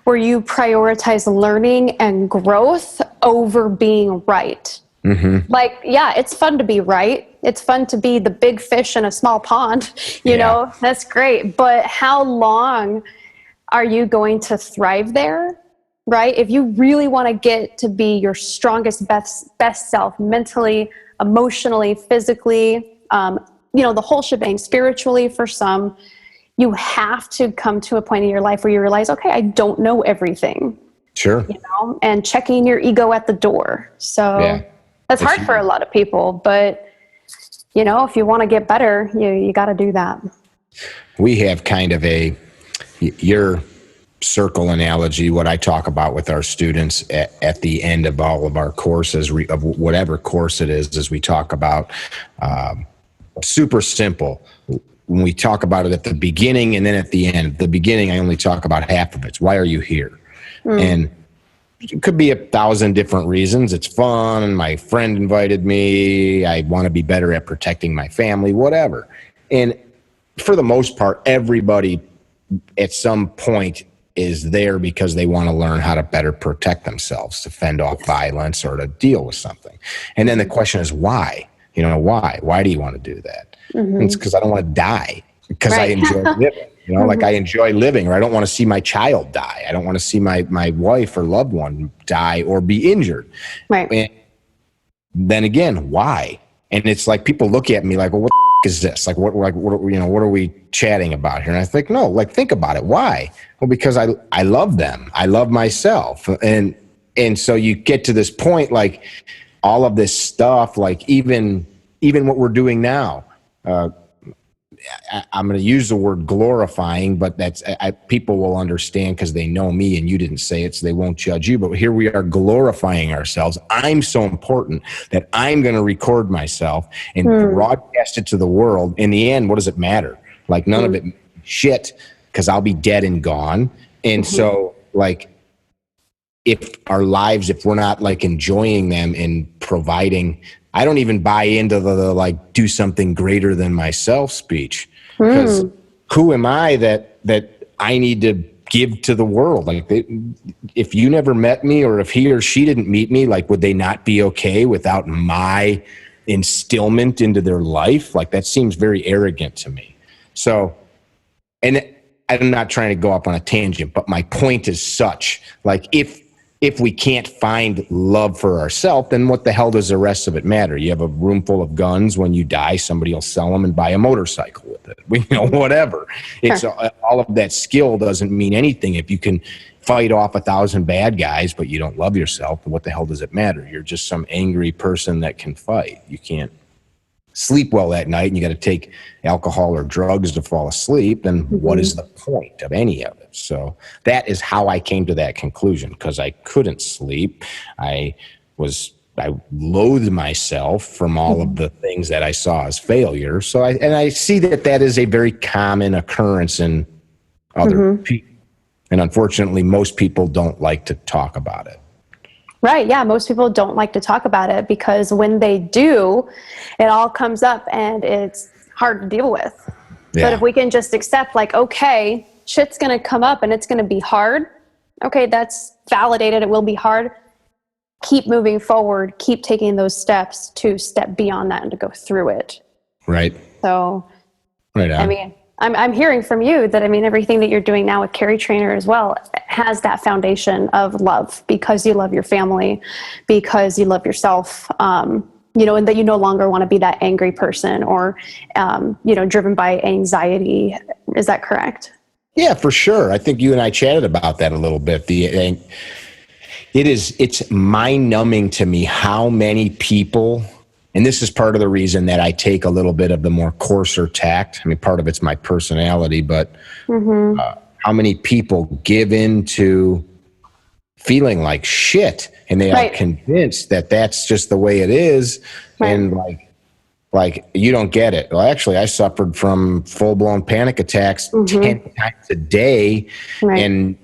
where you prioritize learning and growth over being right. Like, it's fun to be right. It's fun to be the big fish in a small pond, you know, that's great. But how long are you going to thrive there, right? If you really want to get to be your strongest, best self, mentally, emotionally, physically, you know, the whole shebang, spiritually for some, you have to come to a point in your life where you realize, okay, I don't know everything. Sure. You know, and checking your ego at the door. So that's hard for a lot of people, but you know, if you want to get better, you got to do that. We have kind of your circle analogy, what I talk about with our students at the end of all of our courses, of whatever course it is we talk about, super simple. When we talk about it at the beginning and then at the end, the beginning, I only talk about half of it. It's why are you here? And it could be 1,000 different reasons. It's fun. My friend invited me. I want to be better at protecting my family, whatever. And for the most part, everybody at some point is there because they want to learn how to better protect themselves, to fend off violence or to deal with something. And then the question is why? You know, why? Why do you want to do that? It's because I don't want to die, because I enjoy living. You know, like I enjoy living, or I don't want to see my child die. I don't want to see my wife or loved one die or be injured. Right. And then again, why? And it's like people look at me like, well, what the is this? Like, what you know, what are we chatting about here? And I think, no, like, think about it. Why? Well, because I love them. I love myself. And so you get to this point, like all of this stuff, like even what we're doing now, I'm going to use the word glorifying, but that's people will understand because they know me and you didn't say it, so they won't judge you. But here we are glorifying ourselves. I'm so important that I'm going to record myself and broadcast it to the world. In the end, what does it matter? Like none of it shit, because I'll be dead and gone. And so like if our lives, if we're not like enjoying them and providing, I don't even buy into the like do something greater than myself speech, because who am I that I need to give to the world? Like if you never met me, or if he or she didn't meet me, like would they not be okay without my instillment into their life? Like that seems very arrogant to me. So, and I'm not trying to go up on a tangent, but my point is such, like if we can't find love for ourselves, then what the hell does the rest of it matter? You have a room full of guns. When you die, somebody will sell them and buy a motorcycle with it. You know, whatever. It's all of that skill doesn't mean anything if you can fight off 1,000 bad guys, but you don't love yourself. What the hell does it matter? You're just some angry person that can fight. You can't sleep well at night and you got to take alcohol or drugs to fall asleep, then what is the point of any of it? So that is how I came to that conclusion, because I couldn't sleep. I loathed myself from all of the things that I saw as failure. So I see that is a very common occurrence in other people. And unfortunately, most people don't like to talk about it. Right. Yeah. Most people don't like to talk about it because when they do, it all comes up and it's hard to deal with. Yeah. But if we can just accept, like, okay, shit's going to come up and it's going to be hard. Okay, that's validated. It will be hard. Keep moving forward. Keep taking those steps to step beyond that and to go through it. Right. So, right on. I mean, I'm hearing from you that, I mean, everything that you're doing now with CarryTrainer as well has that foundation of love, because you love your family, because you love yourself, you know, and that you no longer want to be that angry person or, you know, driven by anxiety. Is that correct? Yeah, for sure. I think you and I chatted about that a little bit. It's mind-numbing to me how many people, and this is part of the reason that I take a little bit of the more coarser tact. I mean, part of it's my personality, but how many people give in to feeling like shit, and they are convinced that that's just the way it is, and like you don't get it. Well, actually, I suffered from full-blown panic attacks 10 times a day, and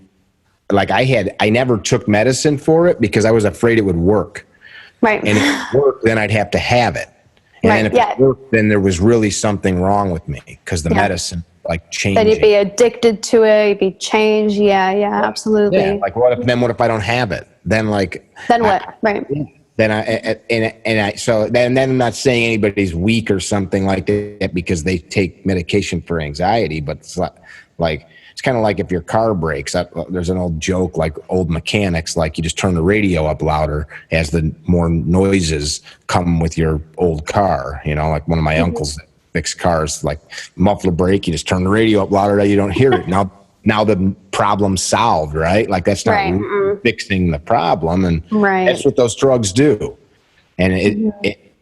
like I never took medicine for it because I was afraid it would work. Right. And if it worked, then I'd have to have it. And then if it worked, then there was really something wrong with me because the medicine like changed. Then you'd be addicted to it, you'd be changed. Yeah, absolutely. Yeah, like what if I don't have it? Then then what? Then so then I'm not saying anybody's weak or something like that because they take medication for anxiety, but it's like it's kind of like if your car breaks. There's an old joke, like old mechanics, like you just turn the radio up louder as the more noises come with your old car. You know, like one of my uncles that fix cars, like muffler brake, you just turn the radio up louder that you don't hear it. Now the problem's solved, right? Like that's not fixing the problem, and that's what those drugs do. And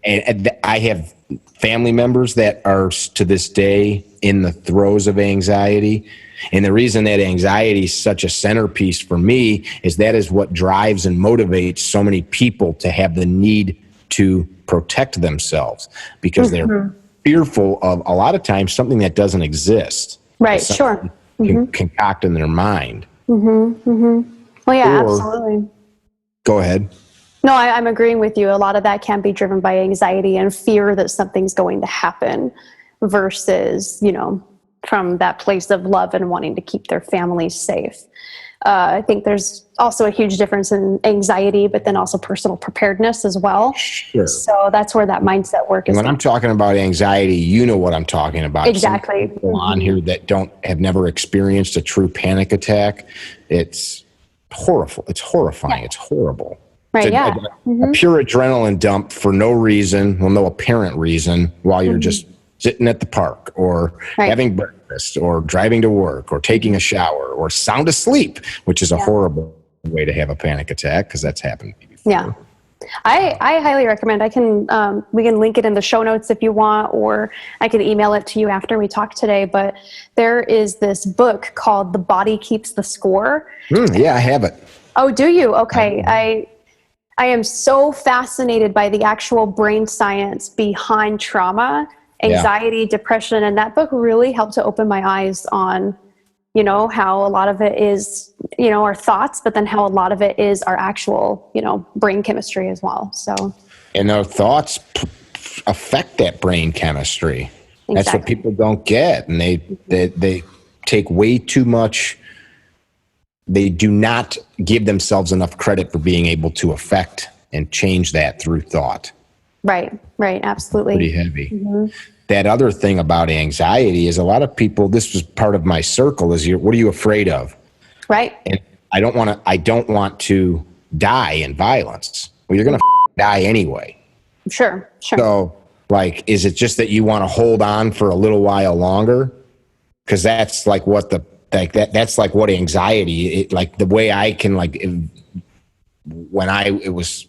and I have family members that are to this day in the throes of anxiety. And the reason that anxiety is such a centerpiece for me is that is what drives and motivates so many people to have the need to protect themselves because they're fearful of a lot of times something that doesn't exist. Right, sure. Concoct in their mind. Well, yeah, absolutely. Go ahead. No, I'm agreeing with you. A lot of that can be driven by anxiety and fear that something's going to happen versus, you know, from that place of love and wanting to keep their family safe. I think there's also a huge difference in anxiety, but then also personal preparedness as well. Sure. So that's where that mindset work is. When I'm talking about anxiety, you know what I'm talking about. Exactly. Some people on here that have never experienced a true panic attack. It's horrible. It's horrifying. It's horrible. Right. A pure adrenaline dump for no reason, well, no apparent reason, while you're just sitting at the park or having breakfast or driving to work or taking a shower or sound asleep, which is a horrible way to have a panic attack because that's happened to me before. Yeah. I highly recommend. We can link it in the show notes if you want, or I can email it to you after we talk today. But there is this book called The Body Keeps the Score. Yeah, I have it. Oh, do you? Okay. I am so fascinated by the actual brain science behind trauma, anxiety, depression, and that book really helped to open my eyes on, you know, how a lot of it is, you know, our thoughts, but then how a lot of it is our actual, you know, brain chemistry as well. So, and our thoughts affect that brain chemistry. Exactly. That's what people don't get, and they take way too much. They do not give themselves enough credit for being able to affect and change that through thought. Right, absolutely. Pretty heavy. That other thing about anxiety is a lot of people, this was part of my circle, is what are you afraid of? Right. And I don't want to die in violence. Well, you're going to die anyway. Sure. So, like, is it just that you want to hold on for a little while longer? Because that's like what that's like what anxiety, like the way I can, like, when I was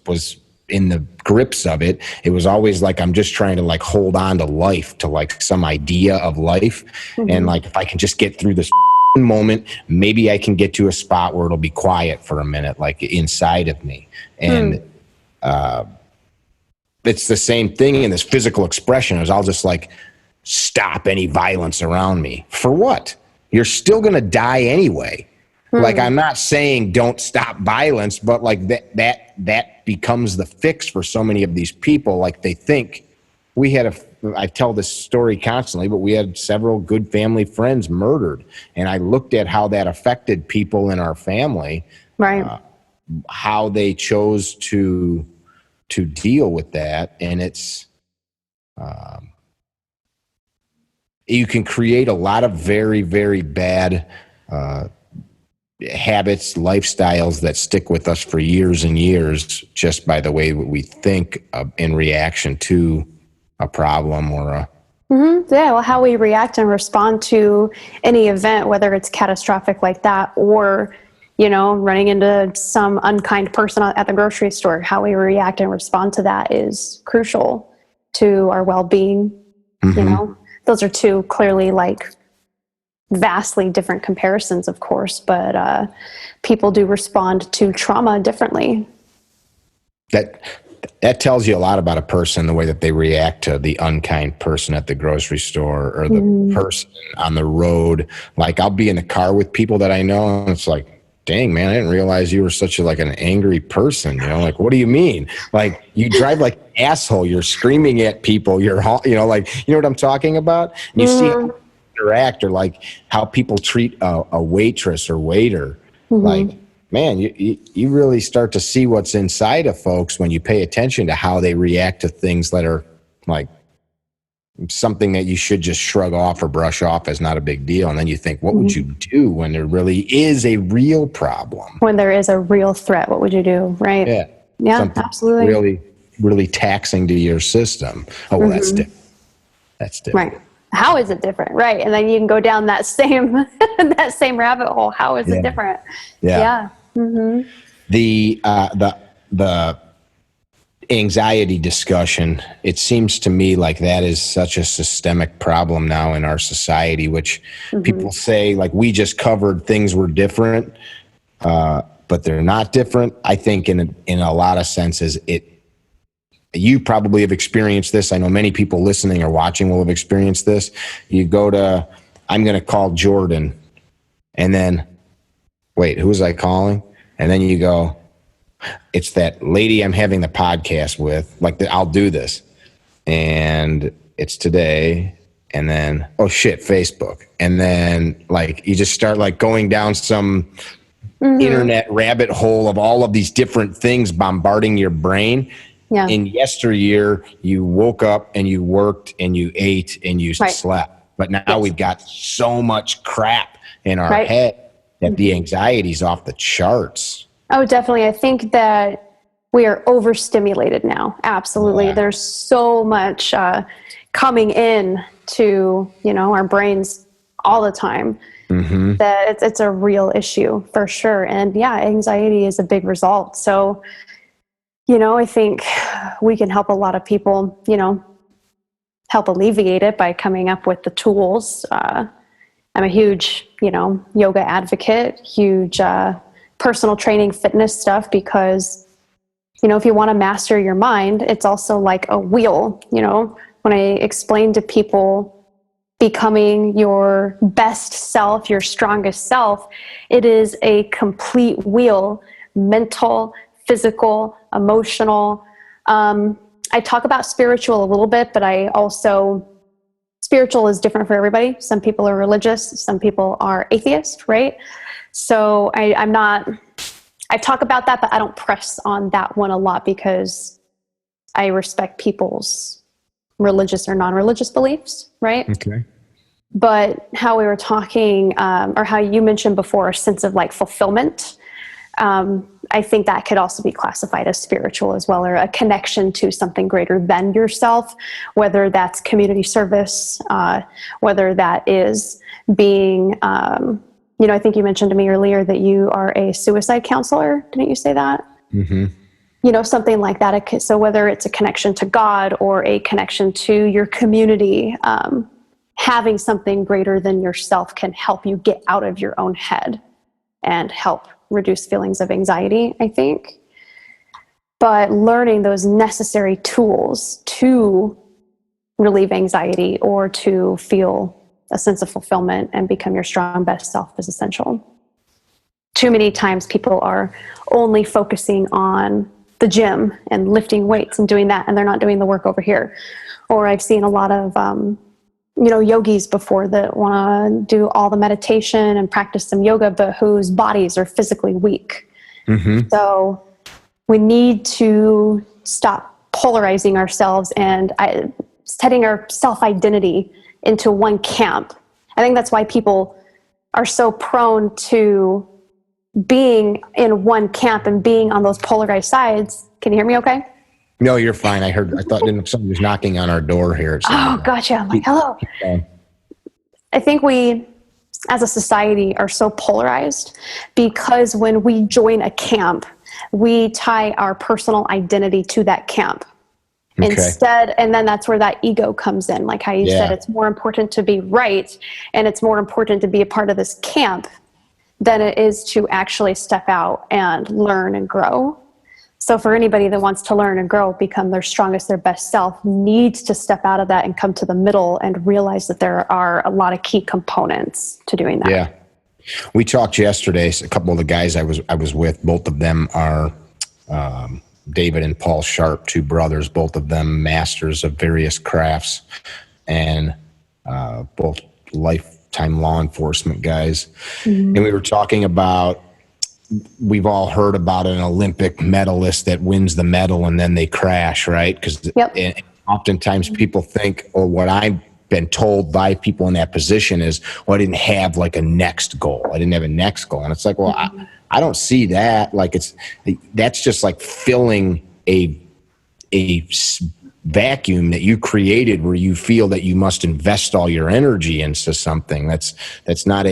in the grips of it, it was always like I'm just trying to like hold on to life, to like some idea of life. And like if I can just get through this moment, maybe I can get to a spot where it'll be quiet for a minute, like inside of me. And it's the same thing in this physical expression. I'll just like stop any violence around me. For what? You're still going to die anyway. Like, I'm not saying don't stop violence, but like that becomes the fix for so many of these people. Like, they think I tell this story constantly, but we had several good family friends murdered. And I looked at how that affected people in our family, Right. how they chose to deal with that. And it's, you can create a lot of very, very bad, habits, lifestyles that stick with us for years and years just by the way we think in reaction to a problem or a. Yeah, well, how we react and respond to any event, whether it's catastrophic like that or, running into some unkind person at the grocery store, how we react and respond to that is crucial to our well-being. Those are two clearly like vastly different comparisons, of course, but people do respond to trauma differently. That tells you a lot about a person, the way that they react to the unkind person at the grocery store or the person on the road. Like, I'll be in the car with people that I know, and it's like, dang, man, I didn't realize you were such an angry person. Like, what do you mean? Like, you drive like an asshole. You're screaming at people. You're, like, you know what I'm talking about? And you see how people interact, or like how people treat a waitress or waiter. Like, man, you really start to see what's inside of folks when you pay attention to how they react to things that are like something that you should just shrug off or brush off as not a big deal. And then you think, what would you do when there really is a real problem? When there is a real threat, what would you do? Right. Yeah, something absolutely. Really, really taxing to your system. Oh, well, that's different. That's different. Right. How is it different? Right. And then you can go down that same that same rabbit hole. How is it different? Yeah. The anxiety discussion, it seems to me like that is such a systemic problem now in our society, which people say, like, we just covered things were different, but they're not different. I think in a lot of senses, you probably have experienced this. I know many people listening or watching will have experienced this. You go to, I'm going to call Jordan, and then, wait, who was I calling? And then you go, it's that lady I'm having the podcast with. Like, I'll do this. And it's today. And then, oh shit, Facebook. And then, like, you just start like going down some internet rabbit hole of all of these different things bombarding your brain. Yeah. In yesteryear, you woke up and you worked and you ate and you slept. But now we've got so much crap in our head that the anxiety's off the charts. Oh, definitely. I think that we are overstimulated now. Absolutely. Yeah. There's so much coming in to, our brains all the time that it's a real issue for sure. And yeah, anxiety is a big result. So, I think we can help a lot of people, help alleviate it by coming up with the tools. I'm a huge, yoga advocate, huge personal training, fitness stuff, because, if you want to master your mind, it's also like a wheel. When I explain to people becoming your best self, your strongest self, it is a complete wheel, mental, physical, emotional. I talk about spiritual a little bit, but spiritual is different for everybody. Some people are religious, some people are atheist, right? So I talk about that, but I don't press on that one a lot because I respect people's religious or non-religious beliefs, right? Okay. But how we were talking, or how you mentioned before, a sense of like fulfillment, I think that could also be classified as spiritual as well, or a connection to something greater than yourself, whether that's community service, whether that is being, I think you mentioned to me earlier that you are a suicide counselor. Didn't you say that? Something like that. So whether it's a connection to God or a connection to your community, having something greater than yourself can help you get out of your own head and help reduce feelings of anxiety, I think. But learning those necessary tools to relieve anxiety or to feel a sense of fulfillment and become your strong best self is essential. too many times people are only focusing on the gym and lifting weights and doing that, and they're not doing the work over here. Or I've seen a lot of, yogis before that want to do all the meditation and practice some yoga, but whose bodies are physically weak. Mm-hmm. So we need to stop polarizing ourselves and setting our self-identity into one camp. I think that's why people are so prone to being in one camp and being on those polarized sides. Can you hear me okay? No, you're fine. I thought somebody was knocking on our door here. Oh, gotcha. I'm like, hello. I think we, as a society, are so polarized because when we join a camp, we tie our personal identity to that camp. Okay. Instead, and then that's where that ego comes in. Like how you said, it's more important to be right, and it's more important to be a part of this camp than it is to actually step out and learn and grow. So for anybody that wants to learn and grow, become their strongest, their best self, needs to step out of that and come to the middle and realize that there are a lot of key components to doing that. Yeah. We talked yesterday, a couple of the guys I was with, both of them are David and Paul Sharp, two brothers, both of them masters of various crafts, and both lifetime law enforcement guys. Mm-hmm. And we were talking about, we've all heard about an Olympic medalist that wins the medal and then they crash, right? Because oftentimes people think, or what I've been told by people in that position is, well, I didn't have like a next goal. I didn't have a next goal. And it's like, well, I don't see that. Like that's just like filling a vacuum that you created where you feel that you must invest all your energy into something. That's not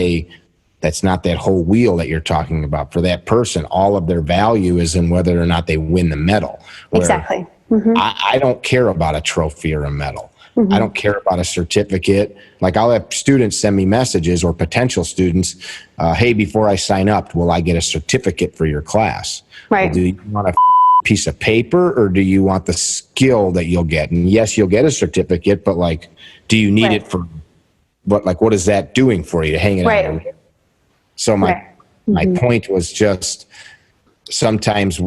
that whole wheel that you're talking about. For that person, all of their value is in whether or not they win the medal. Exactly. Mm-hmm. I don't care about a trophy or a medal. Mm-hmm. I don't care about a certificate. Like I'll have students send me messages, or potential students, hey, before I sign up, will I get a certificate for your class? Right. Well, do you want a piece of paper, or do you want the skill that you'll get? And yes, you'll get a certificate, but like, do you need it for what is that doing for you to hang it on? So my point was just, sometimes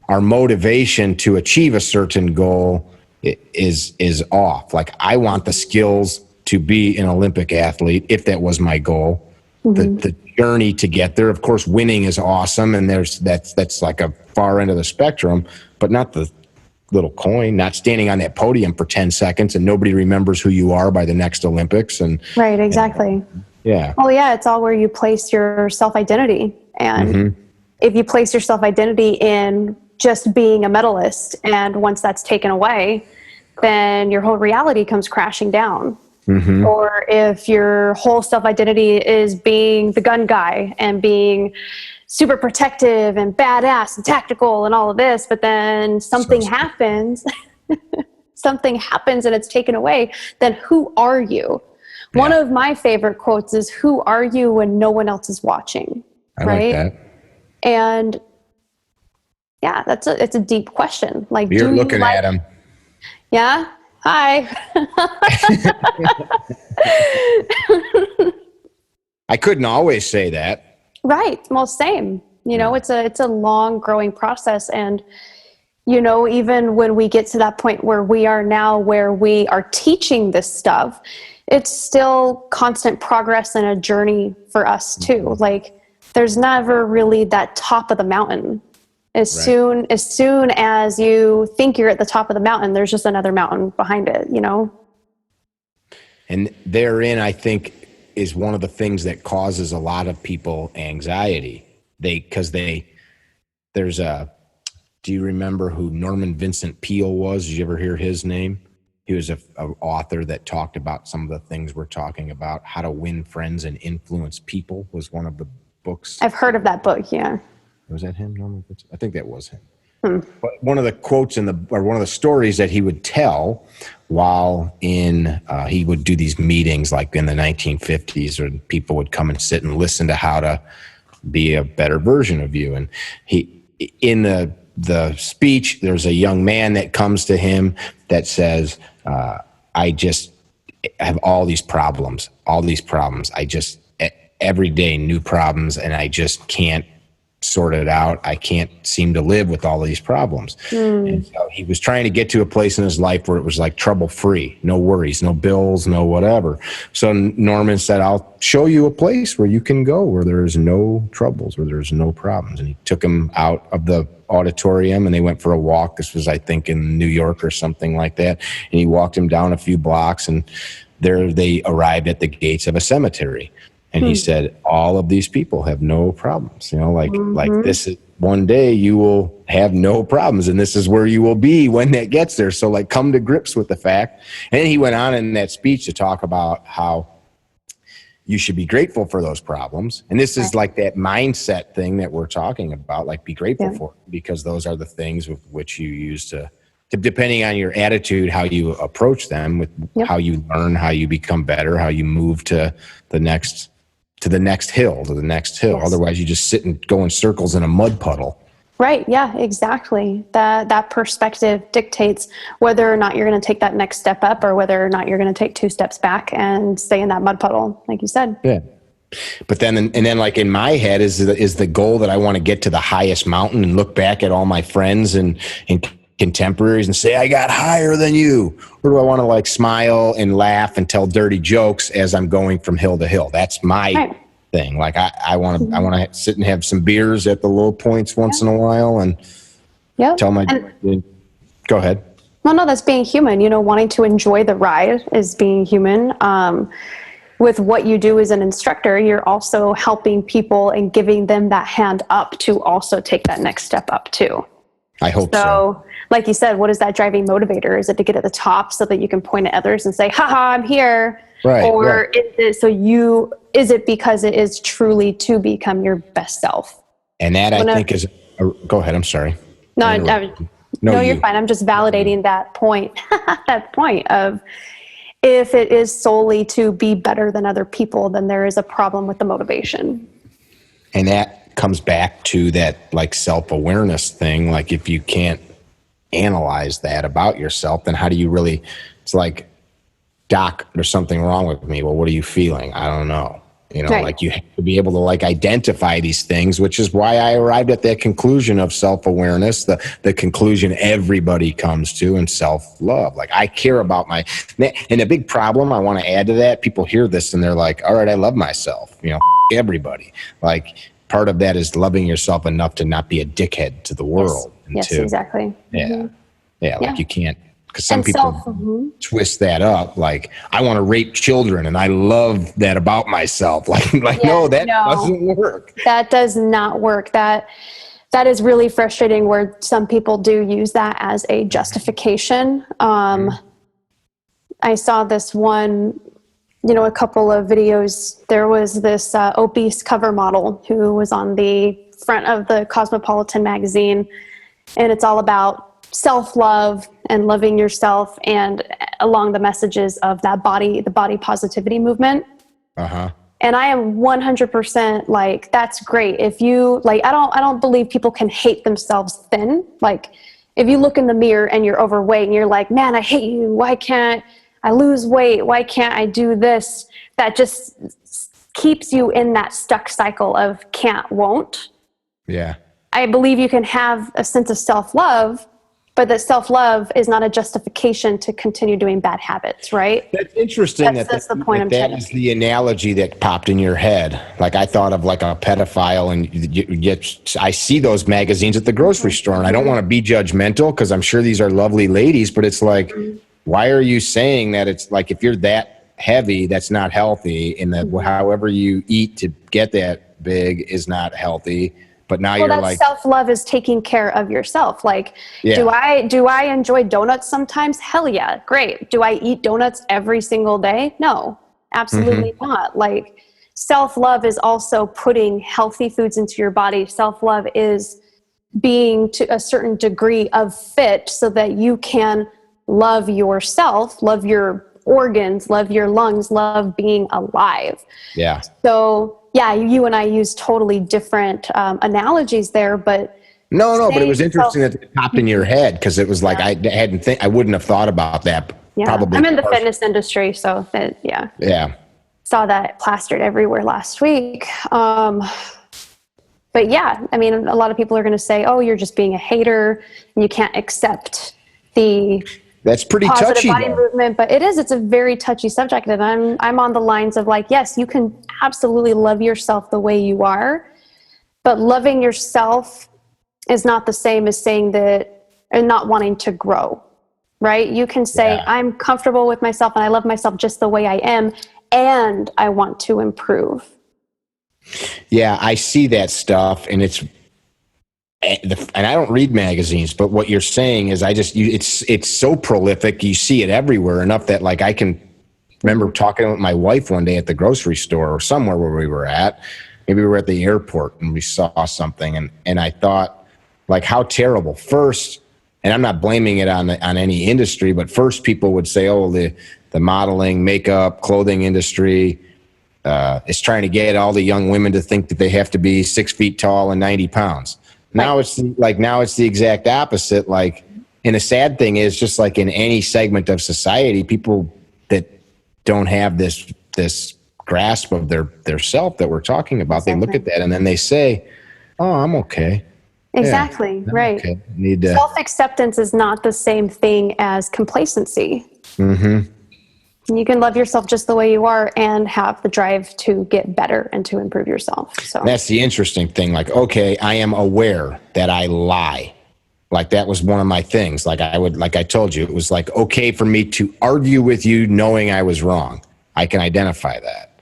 our motivation to achieve a certain goal is off. Like I want the skills to be an Olympic athlete, if that was my goal. Mm-hmm. The journey to get there, of course, winning is awesome, and that's like a far end of the spectrum, but not the little coin, not standing on that podium for 10 seconds and nobody remembers who you are by the next Olympics. And right, exactly. Well, it's all where you place your self-identity. And if you place your self-identity in just being a medalist, and once that's taken away, then your whole reality comes crashing down. Mm-hmm. Or if your whole self-identity is being the gun guy and being super protective and badass and tactical and all of this, but then something happens, and it's taken away, then who are you? Yeah. One of my favorite quotes is, who are you when no one else is watching? I like that. And it's a deep question. Like, you're looking at him. Yeah. Hi. I couldn't always say that. Right. Well, same. It's a long growing process. And, even when we get to that point where we are now, where we are teaching this stuff, it's still constant progress and a journey for us too. Like there's never really that top of the mountain. As soon as you think you're at the top of the mountain, there's just another mountain behind it, And therein, I think, is one of the things that causes a lot of people anxiety. Do you remember who Norman Vincent Peale was? Did you ever hear his name? He was an author that talked about some of the things we're talking about. How to Win Friends and Influence People was one of the books. I've heard of that book, yeah. Was that him, Norman Vincent? I think that was him. But one of the quotes one of the stories that he would tell while he would do these meetings like in the 1950s, or people would come and sit and listen to how to be a better version of you. And in the speech, there's a young man that comes to him that says, I just have all these problems. every day new problems, and I just can't sort it out. I can't seem to live with all these problems. And so he was trying to get to a place in his life where it was like trouble free, no worries, no bills, no whatever. So Norman said, I'll show you a place where you can go where there's no troubles, where there's no problems. And he took him out of the auditorium and they went for a walk. This was, I think, in New York or something like that. And he walked him down a few blocks, and there they arrived at the gates of a cemetery. And he said, all of these people have no problems, you know, like this is one day you will have no problems, and this is where you will be when that gets there. So like, come to grips with the fact. And then he went on in that speech to talk about how you should be grateful for those problems. And this is like that mindset thing that we're talking about, like be grateful for, because those are the things with which you use to depending on your attitude, how you approach them, with how you learn, how you become better, how you move to the next hill. Otherwise you just sit and go in circles in a mud puddle. Right. Yeah, exactly. That perspective dictates whether or not you're going to take that next step up, or whether or not you're going to take 2 steps back and stay in that mud puddle, like you said. Yeah. But then like in my head is the goal that I want to get to the highest mountain and look back at all my friends and contemporaries and say, I got higher than you? Or do I want to like smile and laugh and tell dirty jokes as I'm going from hill to hill? That's my thing. Like I want to sit and have some beers at the low points once in a while and tell my, go ahead. No, that's being human. You know, wanting to enjoy the ride is being human. With what you do as an instructor, you're also helping people and giving them that hand up to also take that next step up too. I hope so. Like you said, what is that driving motivator? Is it to get at the top so that you can point at others and say, haha, I'm here? Right. Or is it because it is truly to become your best self? And that I think is, go ahead. I'm sorry. No, you're fine. I'm just validating that point, that point of, if it is solely to be better than other people, then there is a problem with the motivation. And that comes back to that like self-awareness thing. Like if you can't analyze that about yourself, then how do you really, it's like, doc, there's something wrong with me. Well, what are you feeling? I don't know. You know, like you have to be able to like identify these things, which is why I arrived at that conclusion of self-awareness, the conclusion everybody comes to, and self-love. Like I care about and a big problem I want to add to that, people hear this and they're like, all right, I love myself, you know, everybody. Like part of that is loving yourself enough to not be a dickhead to the world. Yes, exactly. Like you can't, because some people twist that up. Like, I want to rape children, and I love that about myself. No, that doesn't work. That does not work. That is really frustrating, where some people do use that as a justification. I saw this one, a couple of videos. There was this obese cover model who was on the front of the Cosmopolitan magazine, and it's all about self-love and loving yourself, and along the messages of the body positivity movement. And I am 100% like, that's great. If you like, I don't believe people can hate themselves thin. Like if you look in the mirror and you're overweight and you're like, man, I hate you. Why can't I lose weight? Why can't I do this? That just keeps you in that stuck cycle of can't, won't. Yeah. I believe you can have a sense of self-love, but that self-love is not a justification to continue doing bad habits, right? That's interesting. That's the point I'm trying to make. That is the analogy that popped in your head. Like I thought of like a pedophile, and I see those magazines at the grocery store, and I don't want to be judgmental because I'm sure these are lovely ladies, but it's like, why are you saying that? It's like, if you're that heavy, that's not healthy, and that however you eat to get that big is not healthy. But now you're like, self-love is taking care of yourself. Like, do I enjoy donuts sometimes? Hell yeah. Great. Do I eat donuts every single day? No, absolutely not. Like self-love is also putting healthy foods into your body. Self-love is being to a certain degree of fit so that you can love yourself, love your organs, love your lungs, love being alive. Yeah. So yeah, you and I use totally different analogies there, but no, but it was interesting that it popped in your head, because it was like I wouldn't have thought about that. Yeah, Probably I'm in the fitness industry, so yeah. saw that plastered everywhere last week. But yeah, I mean, a lot of people are going to say, "Oh, you're just being a hater, and you can't accept the That's pretty positive touchy, body though. movement." But it is; it's a very touchy subject, and I'm on the lines of like, yes, you can absolutely love yourself the way you are, but loving yourself is not the same as saying that and not wanting to grow, right? You can say, "I'm comfortable with myself, and I love myself just the way I am, and I want to improve." Yeah, I see that stuff, and and I don't read magazines, but what you're saying is it's so prolific. You see it everywhere enough that like I can remember talking with my wife one day at the grocery store or somewhere where we were at. Maybe we were at the airport and we saw something, and I thought, like, how terrible. First, and I'm not blaming it on any industry, but first people would say, oh, the modeling, makeup, clothing industry is trying to get all the young women to think that they have to be 6 feet tall and 90 pounds. Now it's the exact opposite. Like, and the sad thing is, just like in any segment of society, people that don't have this grasp of their self that we're talking about, they look at that and then they say, "Oh, I'm okay." Exactly. Yeah, right. Okay. Need to. Self-acceptance is not the same thing as complacency. Mm-hmm. You can love yourself just the way you are and have the drive to get better and to improve yourself. So That's the interesting thing. Like, okay, I am aware that I lie. Like, that was one of my things. Like I told you, it was like, okay for me to argue with you knowing I was wrong. I can identify that.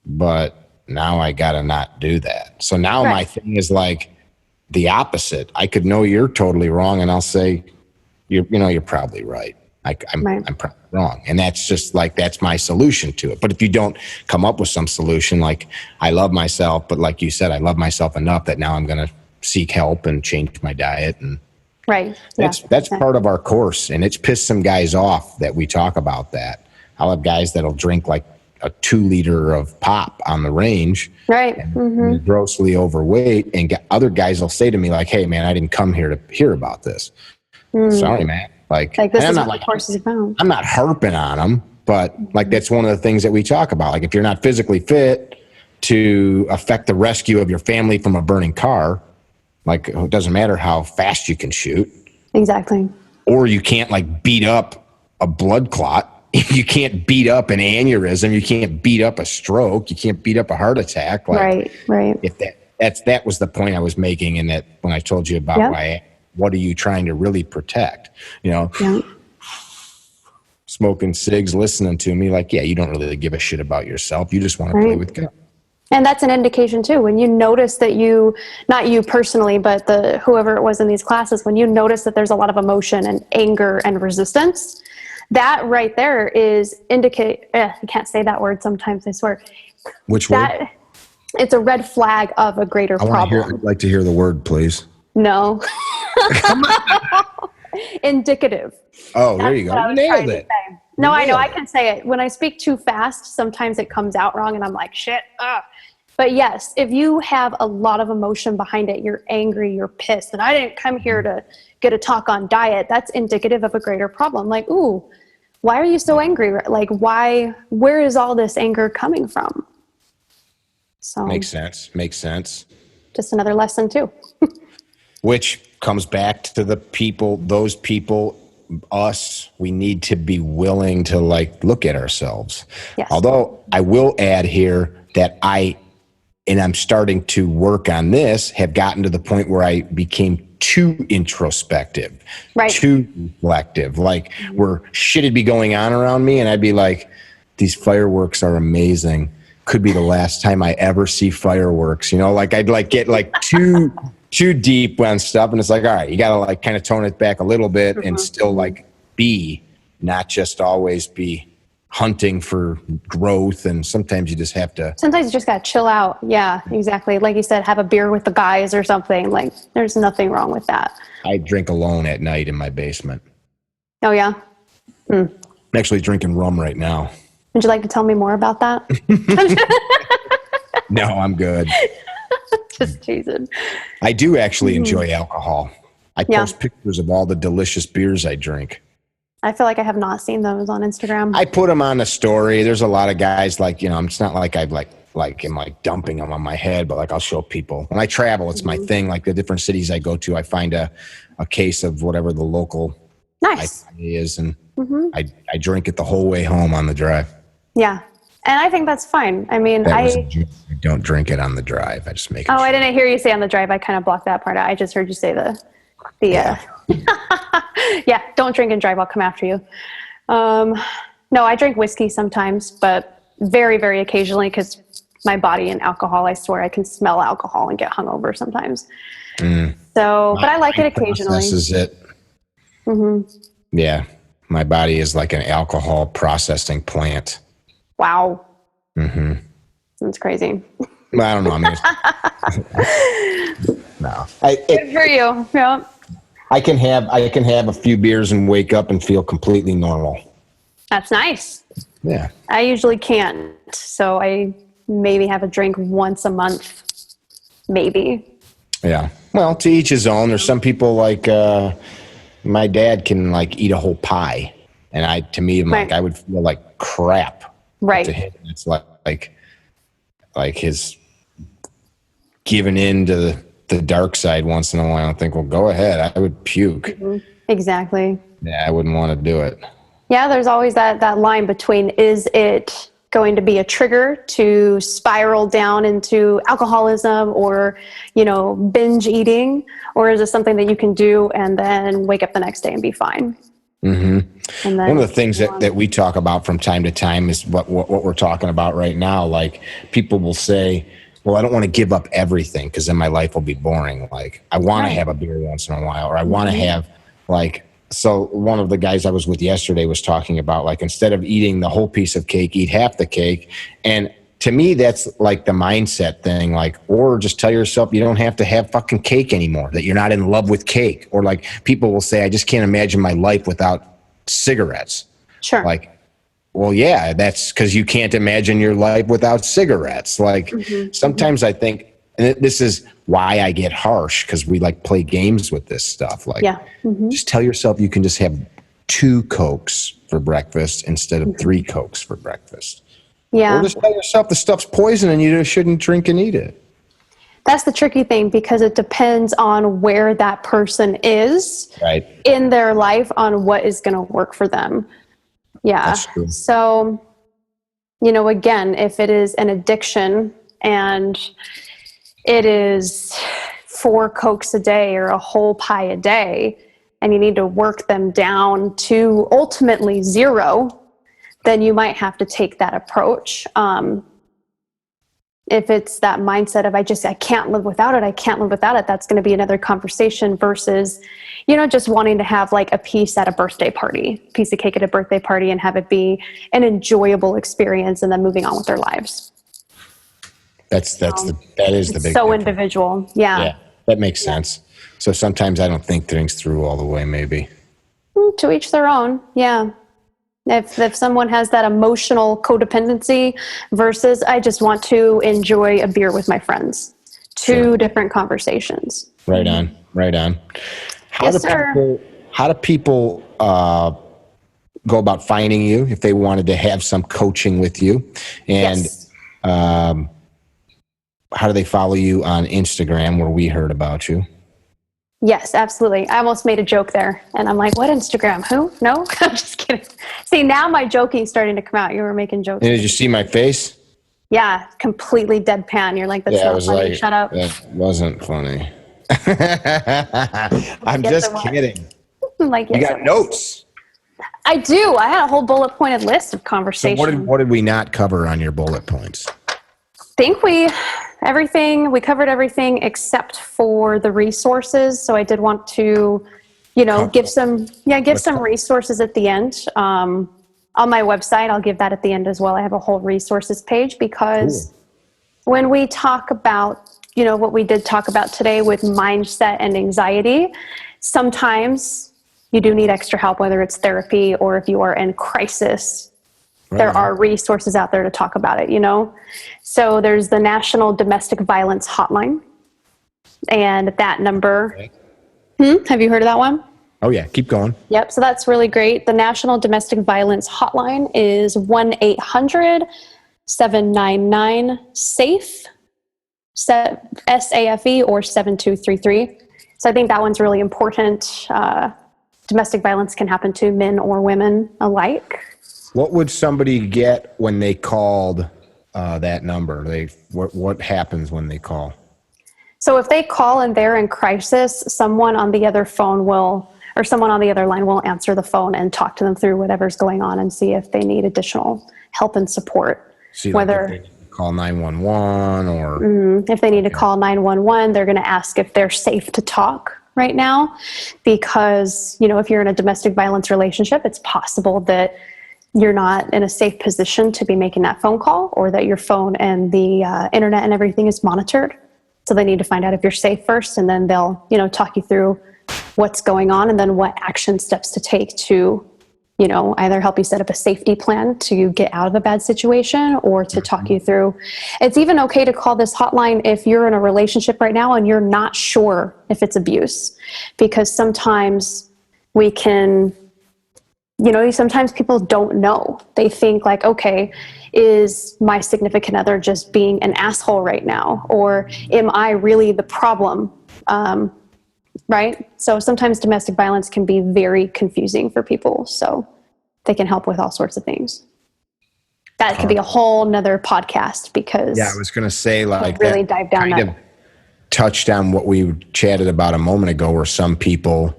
But now I got to not do that. So now my thing is like the opposite. I could know you're totally wrong and I'll say, you're probably right. I'm probably wrong. And that's just like, that's my solution to it. But if you don't come up with some solution, like, I love myself, but like you said, I love myself enough that now I'm going to seek help and change my diet. And that's part of our course. And it's pissed some guys off that we talk about that. I'll have guys that'll drink like a 2 liter of pop on the range. Right. And they're grossly overweight. And other guys will say to me like, "Hey man, I didn't come here to hear about this. Sorry, man." Like this is what the course is about. I'm not harping on them, but like that's one of the things that we talk about. Like, if you're not physically fit to affect the rescue of your family from a burning car, like, it doesn't matter how fast you can shoot. Exactly. Or you can't like beat up a blood clot. You can't beat up an aneurysm. You can't beat up a stroke. You can't beat up a heart attack. Like, right. If that was the point I was making in that when I told you about what are you trying to really protect? Smoking cigs, listening to me, like, you don't really give a shit about yourself. You just want to play with God. And that's an indication too. When you notice that not you personally, but whoever it was in these classes, when you notice that there's a lot of emotion and anger and resistance, that right there is I can't say that word sometimes, I swear. Which word? It's a red flag of a greater problem. I'd like to hear the word, please. No. Indicative. Oh, there you go. You nailed it. No, I know. I can say it. When I speak too fast, sometimes it comes out wrong and I'm like, shit. But yes, if you have a lot of emotion behind it, you're angry, you're pissed, and I didn't come here to get a talk on diet, that's indicative of a greater problem. Like, ooh, why are you so angry? Like, where is all this anger coming from? So Makes sense. Just another lesson too. Which comes back to those people, us, we need to be willing to like look at ourselves. Yes. Although I will add here that I'm starting to work on this, have gotten to the point where I became too introspective, too reflective. Like, where shit would be going on around me and I'd be like, these fireworks are amazing. Could be the last time I ever see fireworks. Like, I'd like get like too deep on stuff, and it's like, all right, you gotta like kind of tone it back a little bit and still like not just always be hunting for growth. And sometimes you just gotta chill out. Yeah, exactly. Like you said, have a beer with the guys or something. Like, there's nothing wrong with that. I drink alone at night in my basement. Oh yeah. I'm actually drinking rum right now. Would you like to tell me more about that? No, I'm good. Just teasing. I do actually enjoy alcohol. I post pictures of all the delicious beers I drink. I feel like I have not seen those on Instagram. I put them on the story. There's a lot of guys like, it's not like I'm like dumping them on my head, but like I'll show people. When I travel, it's my thing. Like the different cities I go to, I find a case of whatever the local Nice is, and I drink it the whole way home on the drive. Yeah. And I think that's fine. I mean, I don't drink it on the drive. I just make it. Oh, I didn't hear you say on the drive. I kind of blocked that part out. I just heard you say yeah, don't drink and drive. I'll come after you. No, I drink whiskey sometimes, but very, very occasionally because my body and alcohol, I swear I can smell alcohol and get hungover sometimes. So, but I like it occasionally. This is it. Yeah. My body is like an alcohol processing plant. Wow. That's crazy. Well, I don't know. I mean, no. Good for you. Yeah. I can have a few beers and wake up and feel completely normal. That's nice. Yeah. I usually can't. So I maybe have a drink once a month. Maybe. Yeah. Well, to each his own. There's some people like my dad can like eat a whole pie. And I would feel like crap. Right. To him, it's like his giving in to the dark side once in a while. I think, well, go ahead. I would puke. Exactly. Yeah, I wouldn't want to do it. Yeah, there's always that line between, is it going to be a trigger to spiral down into alcoholism or, binge eating, or is it something that you can do and then wake up the next day and be fine? And then, one of the things that we talk about from time to time is what we're talking about right now. Like people will say, well, I don't want to give up everything because then my life will be boring. Like I want to have a beer once in a while, or I want to have so one of the guys I was with yesterday was talking about like, instead of eating the whole piece of cake, eat half the cake. And to me, that's like the mindset thing, like, or just tell yourself you don't have to have fucking cake anymore, that you're not in love with cake. Or like people will say, I just can't imagine my life without cigarettes. Sure. Like, well, yeah, that's because you can't imagine your life without cigarettes. Like sometimes I think, and this is why I get harsh, because we like play games with this stuff. Like, just tell yourself you can just have 2 Cokes for breakfast instead of 3 Cokes for breakfast. Yeah. Or just tell yourself the stuff's poison and you shouldn't drink and eat it. That's the tricky thing, because it depends on where that person is in their life on what is going to work for them. Yeah. So, again, if it is an addiction and it is 4 Cokes a day or a whole pie a day, and you need to work them down to ultimately 0, then you might have to take that approach. If it's that mindset of, I can't live without it, that's going to be another conversation versus, just wanting to have like a piece at a birthday party, piece of cake at a birthday party, and have it be an enjoyable experience and then moving on with their lives. That is the big so difference. Individual. Yeah. That makes sense. So sometimes I don't think things through all the way, maybe. To each their own. Yeah. If someone has that emotional codependency versus I just want to enjoy a beer with my friends, 2 different conversations. Right on. How do people go about finding you if they wanted to have some coaching with you? And how do they follow you on Instagram, where we heard about you? Yes, absolutely. I almost made a joke there. And I'm like, what Instagram? Who? No? I'm just kidding. See, now my joking is starting to come out. You were making jokes. And did you see my face? Yeah, completely deadpan. You're like, that's not funny. Shut up. That wasn't funny. I'm just kidding. Like, you got notes. I do. I had a whole bullet pointed list of conversations. So what did we not cover on your bullet points? I think we covered everything except for the resources. So I did want to, give some resources at the end. On my website, I'll give that at the end as well. I have a whole resources page because when we talk about, what we did talk about today with mindset and anxiety, sometimes you do need extra help, whether it's therapy or if you are in crisis. There are resources out there to talk about it, So there's the National Domestic Violence Hotline. And that number, have you heard of that one? Oh, yeah. Keep going. Yep, so that's really great. The National Domestic Violence Hotline is 1-800-799-SAFE, SAFE, or 7233. So I think that one's really important. Domestic violence can happen to men or women alike. What would somebody get when they called that number? What happens when they call? So if they call and they're in crisis, someone on the other phone will, or someone on the other line will answer the phone and talk to them through whatever's going on and see if they need additional help and support. See, like if they need to call 911 or... if they need to call 911, they're going to ask if they're safe to talk right now, because, you know, if you're in a domestic violence relationship, it's possible that you're not in a safe position to be making that phone call, or that your phone and the internet and everything is monitored. So they need to find out if you're safe first, and then they'll, you know, talk you through what's going on and then what action steps to take to, you know, either help you set up a safety plan to get out of a bad situation, or to talk you through. It's even okay to call this hotline if you're in a relationship right now and you're not sure if it's abuse, because sometimes we can, you know, sometimes people don't know. They think like, okay, is my significant other just being an asshole right now? Or am I really the problem? Right? So sometimes domestic violence can be very confusing for people. So they can help with all sorts of things. That could be a whole nother podcast, because yeah, I was going to say, like, really dive down kind of touched on what we chatted about a moment ago, where some people,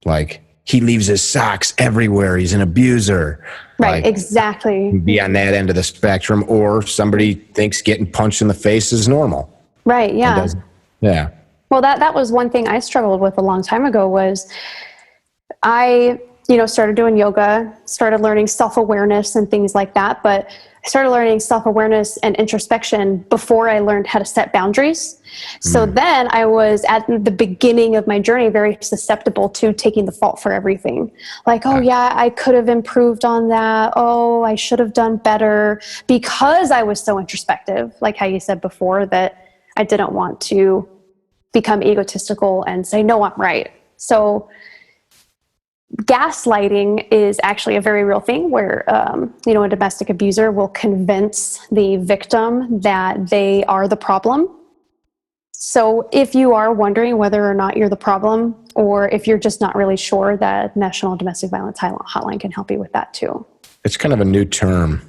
like, he leaves his socks everywhere, he's an abuser. Right, like, exactly. Be on that end of the spectrum, or somebody thinks getting punched in the face is normal. Right, yeah. Yeah. Well, that was one thing I struggled with a long time ago. Was I, you know, started doing yoga, started learning self-awareness and things like that, but I started learning self-awareness and introspection before I learned how to set boundaries. So then I was at the beginning of my journey very susceptible to taking the fault for everything. Like, oh yeah, I could have improved on that. Oh, I should have done better, because I was so introspective, like how you said before, that I didn't want to become egotistical and say, no, I'm right. So gaslighting is actually a very real thing, where, you know, a domestic abuser will convince the victim that they are the problem. So if you are wondering whether or not you're the problem, or if you're just not really sure, that National Domestic Violence Hotline can help you with that too. It's kind of a new term.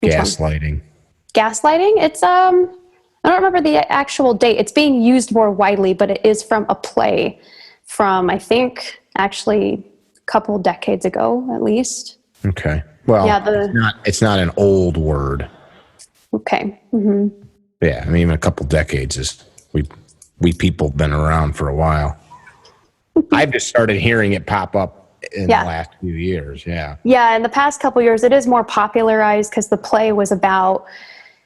Gaslighting. Gaslighting? It's, I don't remember the actual date. It's being used more widely, but it is from a play from, I think, actually a couple decades ago, at least. Okay. Well, yeah, it's not an old word. Okay. Mm-hmm. Yeah, I mean, even a couple decades is, we people have been around for a while. I've just started hearing it pop up in the last few years. Yeah. Yeah, in the past couple years, it is more popularized, because the play was about,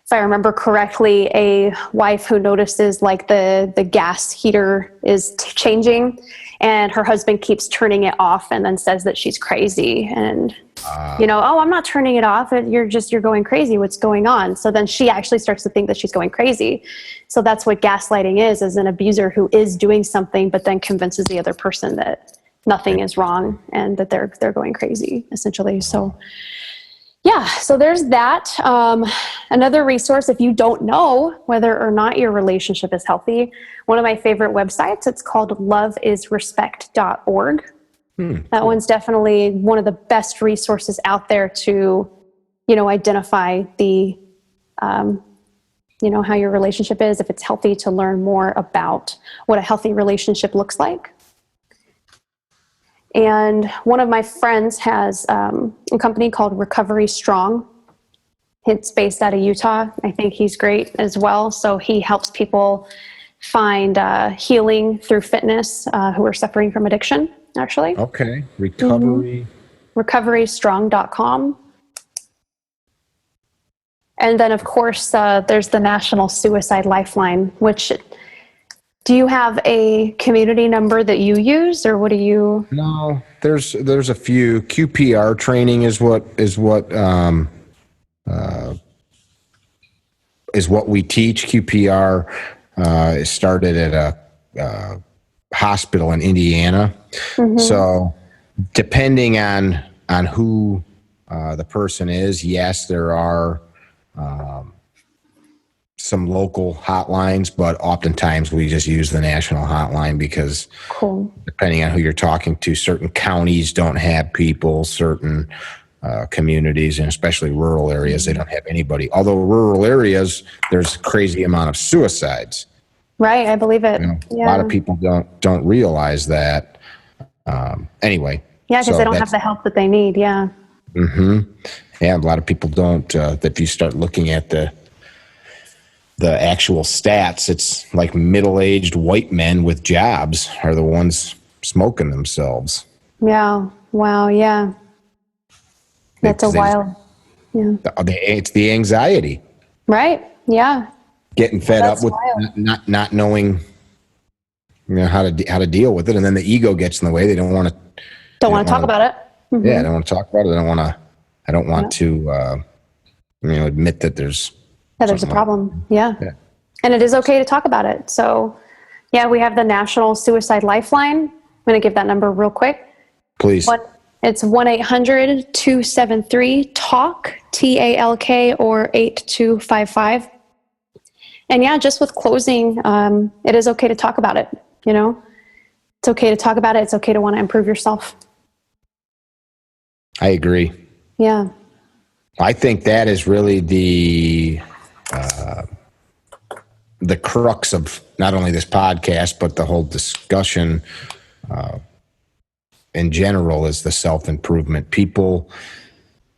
if I remember correctly, a wife who notices like the gas heater is changing, and her husband keeps turning it off and then says that she's crazy. And, you know, oh, I'm not turning it off. You're going crazy. What's going on? So then she actually starts to think that she's going crazy. So that's what gaslighting is an abuser who is doing something, but then convinces the other person that nothing is wrong and that they're going crazy, essentially. So yeah, so there's that. Another resource, if you don't know whether or not your relationship is healthy, one of my favorite websites, it's called loveisrespect.org. That one's definitely one of the best resources out there to, you know, identify the, you know, how your relationship is, if it's healthy, to learn more about what a healthy relationship looks like. And one of my friends has a company called Recovery Strong. It's based out of Utah. I think he's great as well. So he helps people find healing through fitness who are suffering from addiction, actually. Okay. Recovery. Recoverystrong.com. And then, of course, there's the National Suicide Lifeline, which... Do you have a community number that you use, or what do you? No, there's a few. QPR training is what we teach. QPR started at hospital in Indiana. So depending on who the person is, yes, there are some local hotlines, but oftentimes we just use the national hotline because depending on who you're talking to, certain counties don't have people, certain communities, and especially rural areas, they don't have anybody. Although rural areas, there's a crazy amount of suicides. Right, I believe it. A lot of people don't realize that. Anyway. Yeah, because they don't have the help that they need. Yeah. Yeah, a lot of people don't. If you start looking at the actual stats, it's like middle-aged white men with jobs are the ones smoking themselves. Yeah. Wow. Yeah. That's a wild. Yeah. It's the anxiety. Right. Yeah. Getting fed up with not knowing, how to deal with it, and then the ego gets in the way. They don't want to. Don't want to talk about it. Yeah, I don't want to talk about it. I don't want to admit that there's a problem. Yeah. And it is okay to talk about it. So, yeah, we have the National Suicide Lifeline. I'm going to give that number real quick. Please. It's 1-800-273-TALK, TALK, or 8255. And yeah, just with closing, it is okay to talk about it. It's okay to talk about it. It's okay to want to improve yourself. I agree. Yeah. I think that is really the crux of not only this podcast, but the whole discussion in general is the self-improvement. People,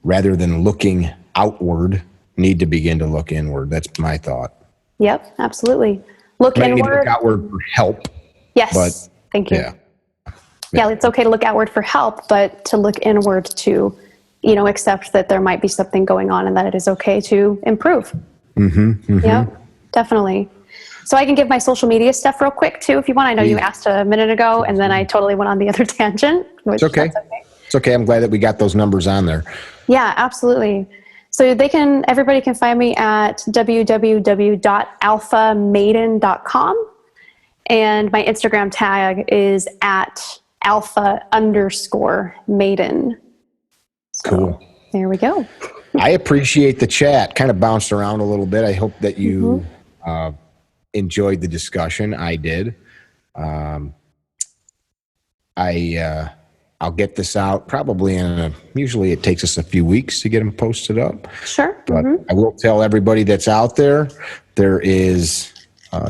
rather than looking outward, need to begin to look inward. That's my thought. Yep, absolutely. Look inward. Need to look outward for help. Yes, thank you. Yeah, it's okay to look outward for help, but to look inward to, accept that there might be something going on and that it is okay to improve. Yeah, definitely. So I can give my social media stuff real quick too, if you want. I know you asked a minute ago, and then I totally went on the other tangent. It's okay. It's okay. I'm glad that we got those numbers on there. Yeah, absolutely. So everybody can find me at www.alphamaiden.com. And my Instagram tag is at alpha_maiden. So, cool. There we go. I appreciate the chat. Kind of bounced around a little bit. I hope that you enjoyed the discussion. I did. I'll get this out probably usually it takes us a few weeks to get them posted up. Sure. But I will tell everybody that's out there is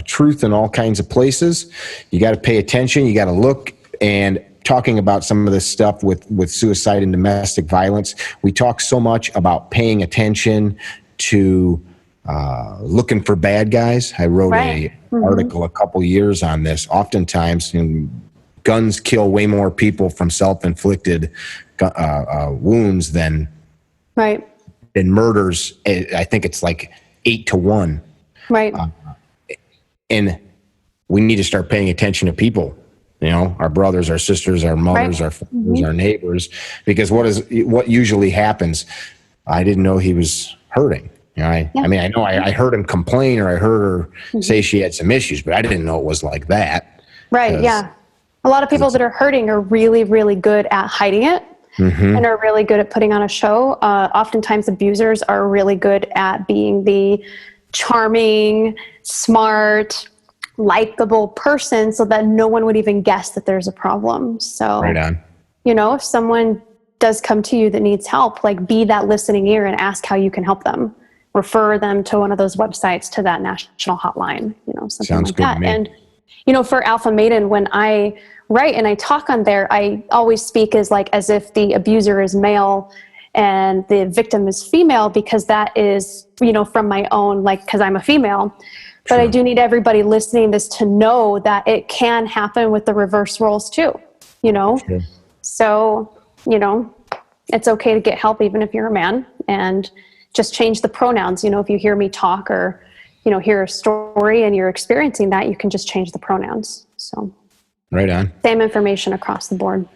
truth in all kinds of places. You got to pay attention. You got to look. And talking about some of this stuff with suicide and domestic violence, we talk so much about paying attention to looking for bad guys. I wrote an article a couple years on this. Oftentimes, guns kill way more people from self-inflicted wounds than murders. I think it's like 8-1. Right. And we need to start paying attention to people. Our brothers, our sisters, our mothers, our fathers, our neighbors, because what usually happens, I didn't know he was hurting. I know I heard him complain, or I heard her say she had some issues, but I didn't know it was like that. Right. Yeah. A lot of people that are hurting are really, really good at hiding it and are really good at putting on a show. Oftentimes abusers are really good at being the charming, smart, likable person so that no one would even guess that there's a problem. So, right on. If someone does come to you that needs help, be that listening ear and ask how you can help them. Refer them to one of those websites, to that national hotline, something Sounds like good that. To me. And, for Alpha Maiden, when I write and I talk on there, I always speak as if the abuser is male and the victim is female, because that is, from my own, because I'm a female. But I do need everybody listening this to know that it can happen with the reverse roles too, Sure. So, it's okay to get help even if you're a man, and just change the pronouns. If you hear me talk or, hear a story and you're experiencing that, you can just change the pronouns. So right on. Same information across the board.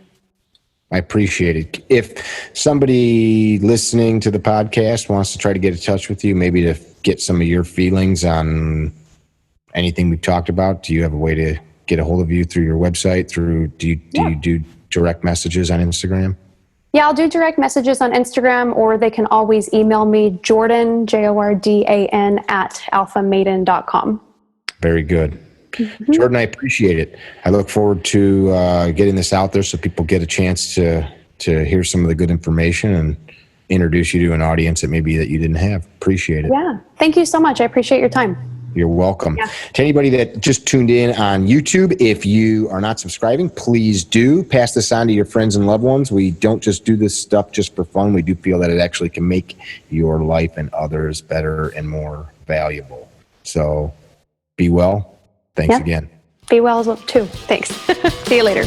I appreciate it. If somebody listening to the podcast wants to try to get in touch with you, maybe to get some of your feelings on anything we've talked about, do you have a way to get a hold of you through your website? Do you do direct messages on Instagram? Yeah, I'll do direct messages on Instagram, or they can always email me, Jordan, Jordan, at alphamaiden.com. Very good. Jordan, I appreciate it. I look forward to getting this out there so people get a chance to hear some of the good information and introduce you to an audience that maybe that you didn't have. Appreciate it. Yeah. Thank you so much. I appreciate your time. You're welcome. Yeah. To anybody that just tuned in on YouTube, if you are not subscribing, please do pass this on to your friends and loved ones. We don't just do this stuff just for fun. We do feel that it actually can make your life and others better and more valuable. So be well. Thanks again. Be well as well too. Thanks. See you later.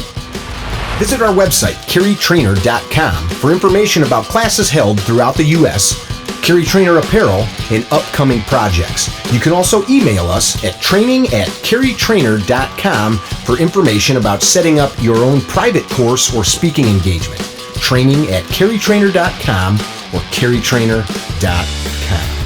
Visit our website, CarryTrainer.com, for information about classes held throughout the U.S., CarryTrainer apparel, and upcoming projects. You can also email us at training@CarryTrainer.com for information about setting up your own private course or speaking engagement. Training@CarryTrainer.com or CarryTrainer.com.